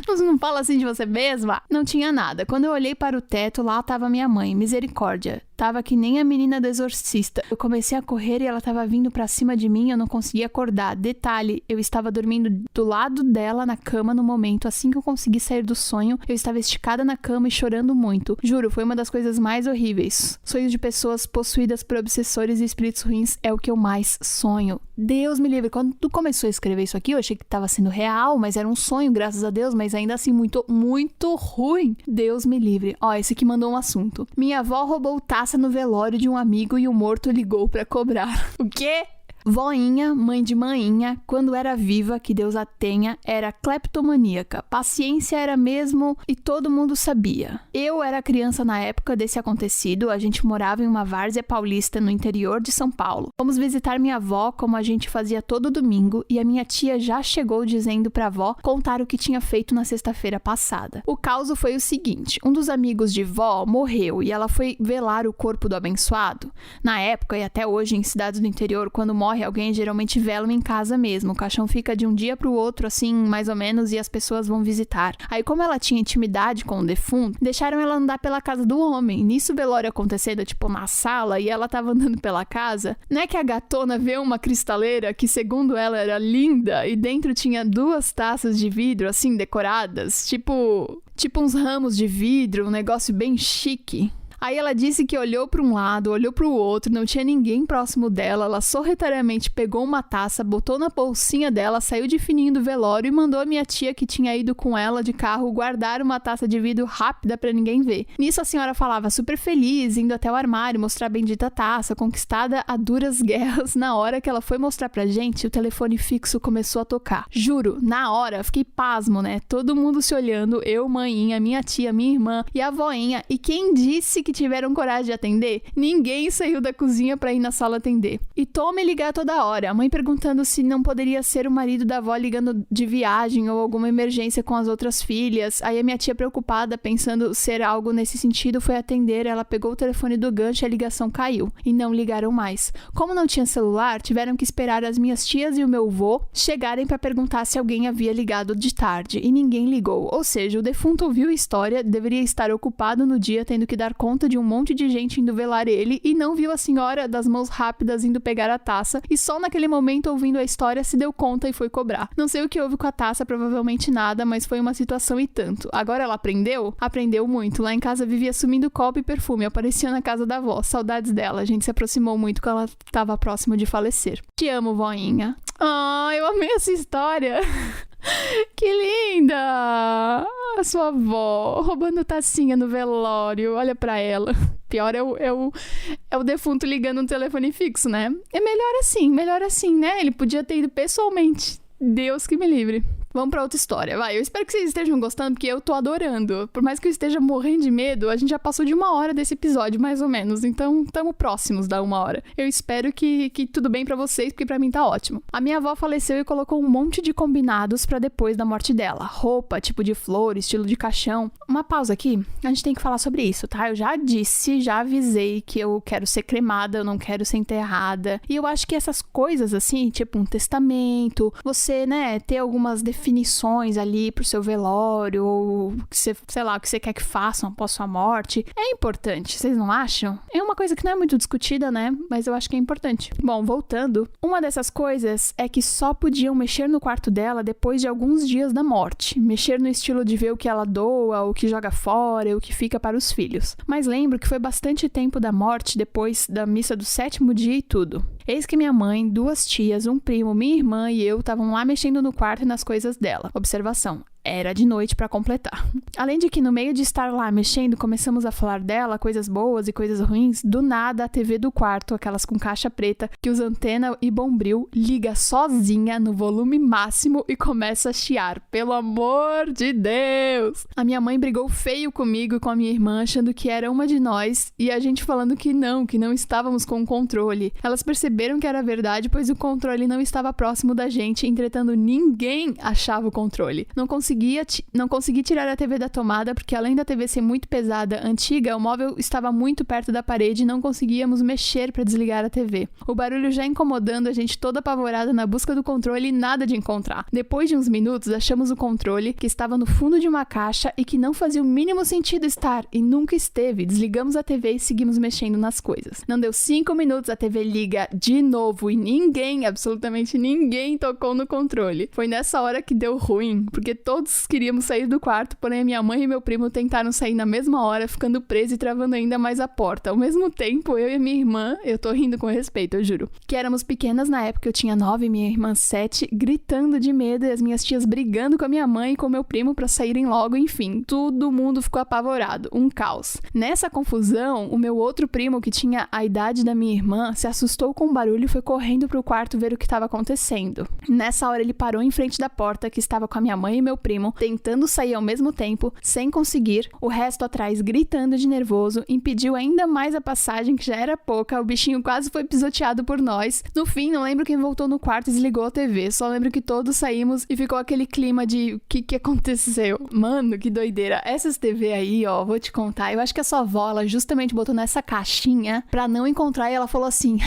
Não fala assim de você mesma? Não tinha nada. Quando eu olhei para o teto, lá estava minha mãe. Misericórdia. Tava que nem a menina do Exorcista. Eu comecei a correr e ela tava vindo pra cima de mim e eu não conseguia acordar. Detalhe, eu estava dormindo do lado dela na cama no momento. Assim que eu consegui sair do sonho, eu estava esticada na cama e chorando muito. Juro, foi uma das coisas mais horríveis. Sonhos de pessoas possuídas por obsessores e espíritos ruins é o que eu mais sonho. Deus me livre. Quando tu começou a escrever isso aqui, eu achei que tava sendo real, mas era um sonho, graças a Deus, mas ainda assim muito, muito ruim. Deus me livre. Ó, esse aqui mandou um assunto. Minha avó roubou taça no velório de um amigo e o morto ligou pra cobrar. O quê? Voinha, mãe de Mainha, quando era viva, que Deus a tenha, era cleptomaníaca. Paciência era mesmo e todo mundo sabia. Eu era criança na época desse acontecido, a gente morava em uma várzea paulista no interior de São Paulo. Fomos visitar minha avó, como a gente fazia todo domingo, e a minha tia já chegou dizendo pra avó contar o que tinha feito na sexta-feira passada. O caos foi o seguinte, um dos amigos de vó morreu e ela foi velar o corpo do abençoado. Na época, e até hoje em cidades do interior, quando morre alguém, geralmente velam em casa mesmo. O caixão fica de um dia pro outro, assim, mais ou menos, e as pessoas vão visitar. Aí, como ela tinha intimidade com o defunto, deixaram ela andar pela casa do homem. Nisso, o velório acontecendo, tipo, na sala, e ela tava andando pela casa. Não é que a gatona vê uma cristaleira que, segundo ela, era linda, e dentro tinha 2 taças de vidro, assim, decoradas, tipo uns ramos de vidro, um negócio bem chique. Aí ela disse que olhou para um lado, olhou para o outro, não tinha ninguém próximo dela. Ela sorrateiramente pegou uma taça, botou na bolsinha dela, saiu de fininho do velório e mandou a minha tia, que tinha ido com ela de carro, guardar uma taça de vidro rápida para ninguém ver. Nisso a senhora falava super feliz, indo até o armário mostrar a bendita taça, conquistada a duras guerras. Na hora que ela foi mostrar pra gente, o telefone fixo começou a tocar. Juro, na hora, fiquei pasmo, né? Todo mundo se olhando, eu, mainha, minha tia, minha irmã e a voinha. E quem disse que tiveram coragem de atender? Ninguém saiu da cozinha pra ir na sala atender. E tome ligar toda hora. A mãe perguntando se não poderia ser o marido da avó ligando de viagem ou alguma emergência com as outras filhas. Aí a minha tia, preocupada, pensando ser algo nesse sentido, foi atender. Ela pegou o telefone do gancho e a ligação caiu. E não ligaram mais. Como não tinha celular, tiveram que esperar as minhas tias e o meu avô chegarem pra perguntar se alguém havia ligado de tarde. E ninguém ligou. Ou seja, o defunto ouviu a história, deveria estar ocupado no dia, tendo que dar conta de um monte de gente indo velar ele, e não viu a senhora das mãos rápidas indo pegar a taça, e só naquele momento, ouvindo a história, se deu conta e foi cobrar. Não sei o que houve com a taça, provavelmente nada, mas foi uma situação e tanto. Agora ela aprendeu? Aprendeu muito. Lá em casa vivia sumindo copo e perfume, aparecia na casa da avó. Saudades dela, a gente se aproximou muito quando ela estava próximo de falecer. Te amo, voinha. Ah, eu amei essa história. Que linda! A sua avó roubando tacinha no velório. Olha pra ela. Pior é o defunto ligando no telefone fixo, né? É melhor assim, né? Ele podia ter ido pessoalmente. Deus que me livre. Vamos pra outra história, vai. Eu espero que vocês estejam gostando, porque eu tô adorando. Por mais que eu esteja morrendo de medo, a gente já passou de 1 hora desse episódio, mais ou menos. Então, tamo próximos da 1 hora. Eu espero que tudo bem pra vocês, porque pra mim tá ótimo. A minha avó faleceu e colocou um monte de combinados pra depois da morte dela. Roupa, tipo de flor, estilo de caixão. Uma pausa aqui, a gente tem que falar sobre isso, tá? Eu já disse, já avisei que eu quero ser cremada, eu não quero ser enterrada. E eu acho que essas coisas assim, tipo um testamento, você, né, ter algumas definições ali pro seu velório, ou que você, sei lá, o que você quer que façam após sua morte, é importante, vocês não acham? É uma coisa que não é muito discutida, né? Mas eu acho que é importante. Bom, voltando, uma dessas coisas é que só podiam mexer no quarto dela depois de alguns dias da morte. Mexer no estilo de ver o que ela doa, o que joga fora, o que fica para os filhos. Mas lembro que foi bastante tempo da morte, depois da missa do 7º dia e tudo. Eis que minha mãe, 2 tias, um primo, minha irmã e eu estavam lá mexendo no quarto e nas coisas dela. Observação. Era de noite pra completar. Além de que no meio de estar lá mexendo, começamos a falar dela, coisas boas e coisas ruins, do nada a TV do quarto, aquelas com caixa preta, que usa antena e bombril, liga sozinha no volume máximo e começa a chiar. Pelo amor de Deus! A minha mãe brigou feio comigo e com a minha irmã, achando que era uma de nós, e a gente falando que não estávamos com o controle. Elas perceberam que era verdade, pois o controle não estava próximo da gente, entretanto ninguém achava o controle. Não conseguia consegui tirar a TV da tomada, porque além da TV ser muito pesada, antiga, o móvel estava muito perto da parede e não conseguíamos mexer para desligar a TV. O barulho já incomodando a gente toda apavorada na busca do controle e nada de encontrar. Depois de uns minutos, achamos o controle, que estava no fundo de uma caixa e que não fazia o mínimo sentido estar, e nunca esteve. Desligamos a TV e seguimos mexendo nas coisas. Não deu 5 minutos, a TV liga de novo e ninguém, absolutamente ninguém, tocou no controle. Foi nessa hora que deu ruim, porque todos queríamos sair do quarto, porém a minha mãe e meu primo tentaram sair na mesma hora, ficando presos e travando ainda mais a porta. Ao mesmo tempo, eu e a minha irmã, eu tô rindo com respeito, eu juro, que éramos pequenas na época, eu tinha 9 e minha irmã 7, gritando de medo e as minhas tias brigando com a minha mãe e com meu primo pra saírem logo, enfim, todo mundo ficou apavorado, um caos. Nessa confusão, o meu outro primo, que tinha a idade da minha irmã, se assustou com o barulho e foi correndo pro quarto ver o que estava acontecendo. Nessa hora ele parou em frente da porta, que estava com a minha mãe e meu primo, tentando sair ao mesmo tempo, sem conseguir, o resto atrás gritando de nervoso, impediu ainda mais a passagem, que já era pouca, o bichinho quase foi pisoteado por nós. No fim, não lembro quem voltou no quarto e desligou a TV, só lembro que todos saímos e ficou aquele clima de o que aconteceu. Mano, que doideira. Essas TV aí, ó, vou te contar, eu acho que a sua avó, ela justamente botou nessa caixinha pra não encontrar e ela falou assim,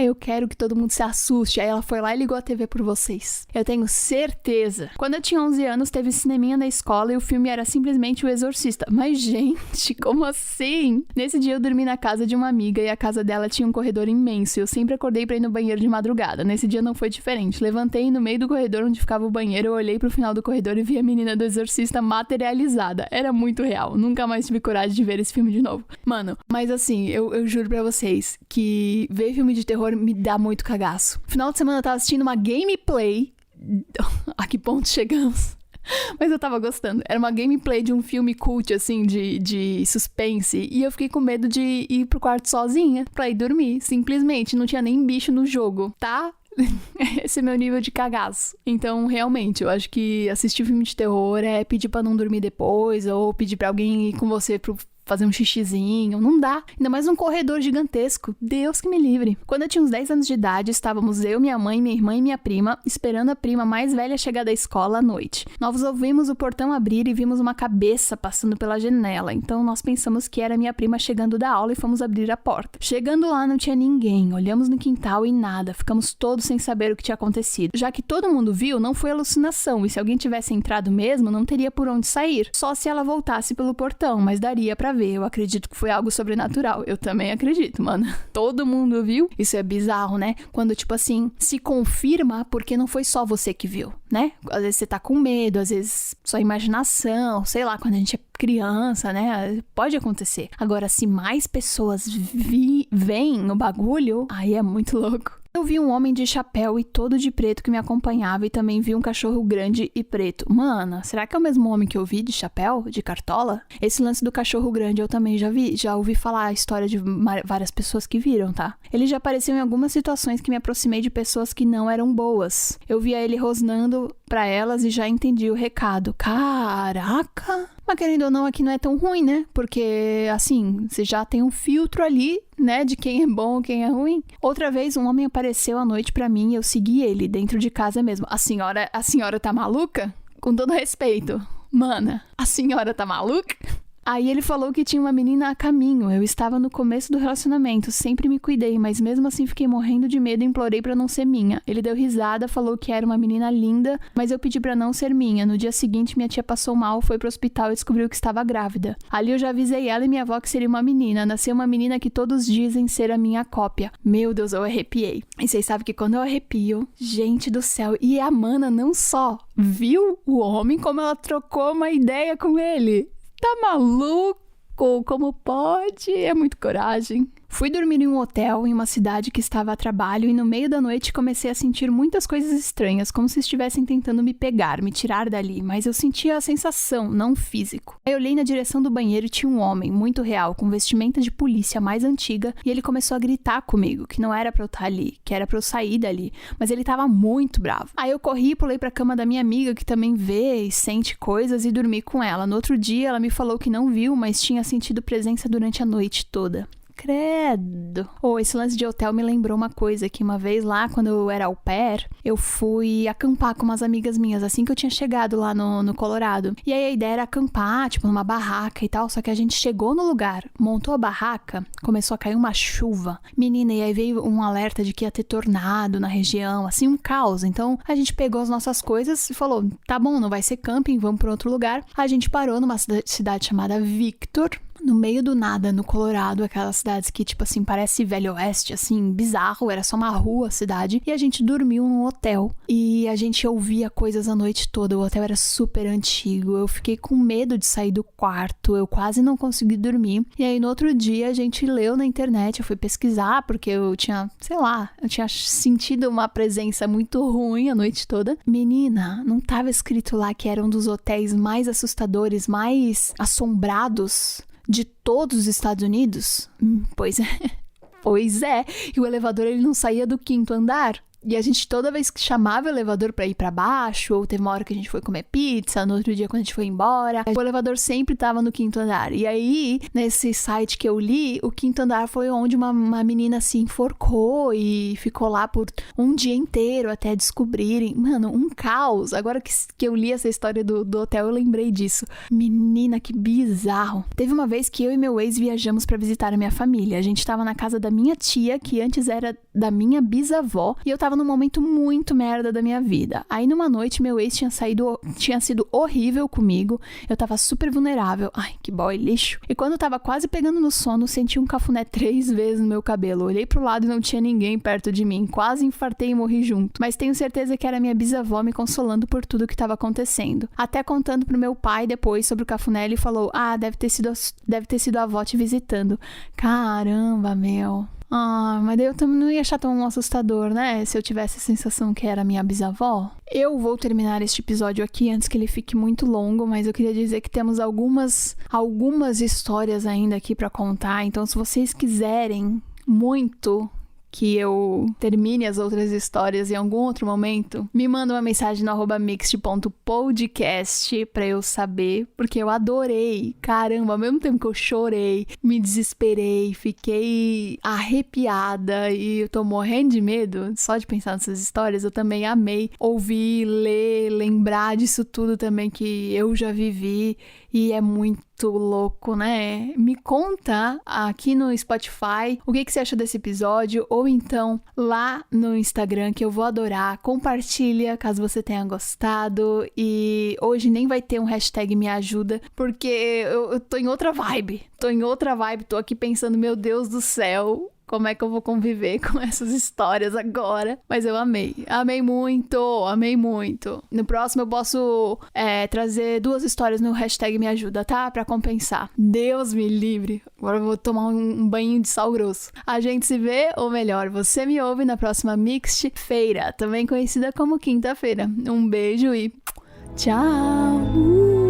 eu quero que todo mundo se assuste. Aí ela foi lá e ligou a TV por vocês. Eu tenho certeza. Quando eu tinha 11 anos, teve cineminha na escola e o filme era simplesmente O Exorcista. Mas, gente, como assim? Nesse dia eu dormi na casa de uma amiga e a casa dela tinha um corredor imenso e eu sempre acordei pra ir no banheiro de madrugada. Nesse dia não foi diferente. Levantei e no meio do corredor onde ficava o banheiro, eu olhei pro final do corredor e vi a menina do Exorcista materializada. Era muito real. Nunca mais tive coragem de ver esse filme de novo. Mano, mas assim, eu juro pra vocês que ver filme de terror me dá muito cagaço. Final de semana eu tava assistindo uma gameplay. A que ponto chegamos? Mas eu tava gostando. Era uma gameplay de um filme cult, assim, de suspense. E eu fiquei com medo de ir pro quarto sozinha pra ir dormir. Simplesmente, não tinha nem bicho no jogo, tá? Esse é meu nível de cagaço. Então, realmente, eu acho que assistir filme de terror é pedir pra não dormir depois, ou pedir pra alguém ir com você pro fazer um xixizinho, não dá. Ainda mais um corredor gigantesco. Deus que me livre. Quando eu tinha uns 10 anos de idade, estávamos eu, minha mãe, minha irmã e minha prima, esperando a prima mais velha chegar da escola à noite. Nós ouvimos o portão abrir e vimos uma cabeça passando pela janela, então nós pensamos que era minha prima chegando da aula e fomos abrir a porta. Chegando lá, não tinha ninguém. Olhamos no quintal e nada. Ficamos todos sem saber o que tinha acontecido. Já que todo mundo viu, não foi alucinação, e se alguém tivesse entrado mesmo, não teria por onde sair. Só se ela voltasse pelo portão, mas daria pra ver. Eu acredito que foi algo sobrenatural. Eu também acredito, mano. Todo mundo viu? Isso é bizarro, né? Quando, tipo assim, se confirma porque não foi só você que viu, né? Às vezes você tá com medo, às vezes sua imaginação, sei lá, quando a gente é criança, né? Pode acontecer. Agora, se mais pessoas veem o bagulho, aí é muito louco. Eu vi um homem de chapéu e todo de preto que me acompanhava e também vi um cachorro grande e preto. Mano, será que é o mesmo homem que eu vi de chapéu, de cartola? Esse lance do cachorro grande eu também já ouvi falar a história de várias pessoas que viram, tá? Ele já apareceu em algumas situações que me aproximei de pessoas que não eram boas. Eu via ele rosnando pra elas e já entendi o recado. Caraca! Mas querendo ou não, aqui não é tão ruim, né? Porque, assim, você já tem um filtro ali, né? De quem é bom, quem é ruim. Outra vez, um homem apareceu à noite pra mim e eu segui ele dentro de casa mesmo. A senhora tá maluca? Com todo respeito. Mana, a senhora tá maluca? Aí ele falou que tinha uma menina a caminho. Eu estava no começo do relacionamento, sempre me cuidei, mas mesmo assim fiquei morrendo de medo e implorei pra não ser minha. Ele deu risada, falou que era uma menina linda, mas eu pedi pra não ser minha. No dia seguinte, minha tia passou mal, foi pro hospital e descobriu que estava grávida. Ali eu já avisei ela e minha avó que seria uma menina. Nasceu uma menina que todos dizem ser a minha cópia. Meu Deus, eu arrepiei. E vocês sabem que quando eu arrepio, gente do céu, e a mana não só viu o homem, como ela trocou uma ideia com ele. Tá maluco? Como pode? É muito coragem. Fui dormir em um hotel em uma cidade que estava a trabalho e no meio da noite comecei a sentir muitas coisas estranhas, como se estivessem tentando me pegar, me tirar dali, mas eu sentia a sensação, não físico. Aí eu olhei na direção do banheiro e tinha um homem, muito real, com vestimenta de polícia mais antiga, e ele começou a gritar comigo, que não era pra eu estar ali, que era pra eu sair dali, mas ele tava muito bravo. Aí eu corri e pulei pra cama da minha amiga, que também vê e sente coisas, e dormi com ela. No outro dia ela me falou que não viu, mas tinha sentido presença durante a noite toda. credo. Esse lance de hotel me lembrou uma coisa, que uma vez lá, quando eu era au pair, eu fui acampar com umas amigas minhas, assim que eu tinha chegado lá no Colorado. E aí a ideia era acampar, tipo, numa barraca e tal, só que a gente chegou no lugar, montou a barraca, começou a cair uma chuva. Menina, e aí veio um alerta de que ia ter tornado na região, assim, um caos. Então, a gente pegou as nossas coisas e falou, tá bom, não vai ser camping, vamos pra outro lugar. A gente parou numa cidade chamada Victor, no meio do nada, no Colorado, aquelas cidades que, tipo assim, parece Velho Oeste, assim, bizarro, era só uma rua, a cidade, e a gente dormiu num hotel, e a gente ouvia coisas a noite toda, o hotel era super antigo, eu fiquei com medo de sair do quarto, eu quase não consegui dormir, e aí no outro dia a gente leu na internet, eu fui pesquisar, porque eu tinha, sei lá, eu tinha sentido uma presença muito ruim a noite toda. Menina, não tava escrito lá que era um dos hotéis mais assustadores, mais assombrados de todos os Estados Unidos? Pois é. Pois é. E o elevador, ele não saía do 5º andar. E a gente, toda vez que chamava o elevador pra ir pra baixo, ou teve uma hora que a gente foi comer pizza, no outro dia quando a gente foi embora, o elevador sempre tava no 5º andar. E aí, nesse site que eu li, o 5º andar foi onde uma menina se enforcou e ficou lá por um dia inteiro até descobrirem. Mano, um caos. Agora que eu li essa história do hotel, eu lembrei disso. Menina, que bizarro. Teve uma vez que eu e meu ex viajamos pra visitar a minha família. A gente tava na casa da minha tia, que antes era da minha bisavó, e eu tava num momento muito merda da minha vida. Aí numa noite meu ex tinha sido horrível comigo, eu tava super vulnerável, ai que boy lixo, e quando eu tava quase pegando no sono, senti um cafuné 3 vezes no meu cabelo, olhei pro lado e não tinha ninguém perto de mim, quase infartei e morri junto, mas tenho certeza que era minha bisavó me consolando por tudo que tava acontecendo, até contando pro meu pai depois sobre o cafuné, ele falou, deve ter sido a avó te visitando. Caramba, meu. Mas daí eu também não ia achar tão assustador, né? Se eu tivesse a sensação que era minha bisavó. Eu vou terminar este episódio aqui antes que ele fique muito longo, mas eu queria dizer que temos algumas histórias ainda aqui pra contar. Então, se vocês quiserem muito que eu termine as outras histórias em algum outro momento, me manda uma mensagem no @mixed.podcast pra eu saber, porque eu adorei. Caramba, ao mesmo tempo que eu chorei, me desesperei, fiquei arrepiada e eu tô morrendo de medo só de pensar nessas histórias, eu também amei ouvir, ler, lembrar disso tudo também que eu já vivi e é muito louco, né? Me conta aqui no Spotify o que você achou desse episódio, ou então lá no Instagram, que eu vou adorar. Compartilha caso você tenha gostado, e hoje nem vai ter um hashtag me ajuda, porque eu tô em outra vibe, tô aqui pensando, meu Deus do céu, como é que eu vou conviver com essas histórias agora? Mas eu amei muito. No próximo eu posso trazer 2 histórias no hashtag me ajuda, tá? Pra compensar. Deus me livre. Agora eu vou tomar um banho de sal grosso. A gente se vê, ou melhor, você me ouve na próxima Mixed Feira, também conhecida como quinta-feira. Um beijo e tchau!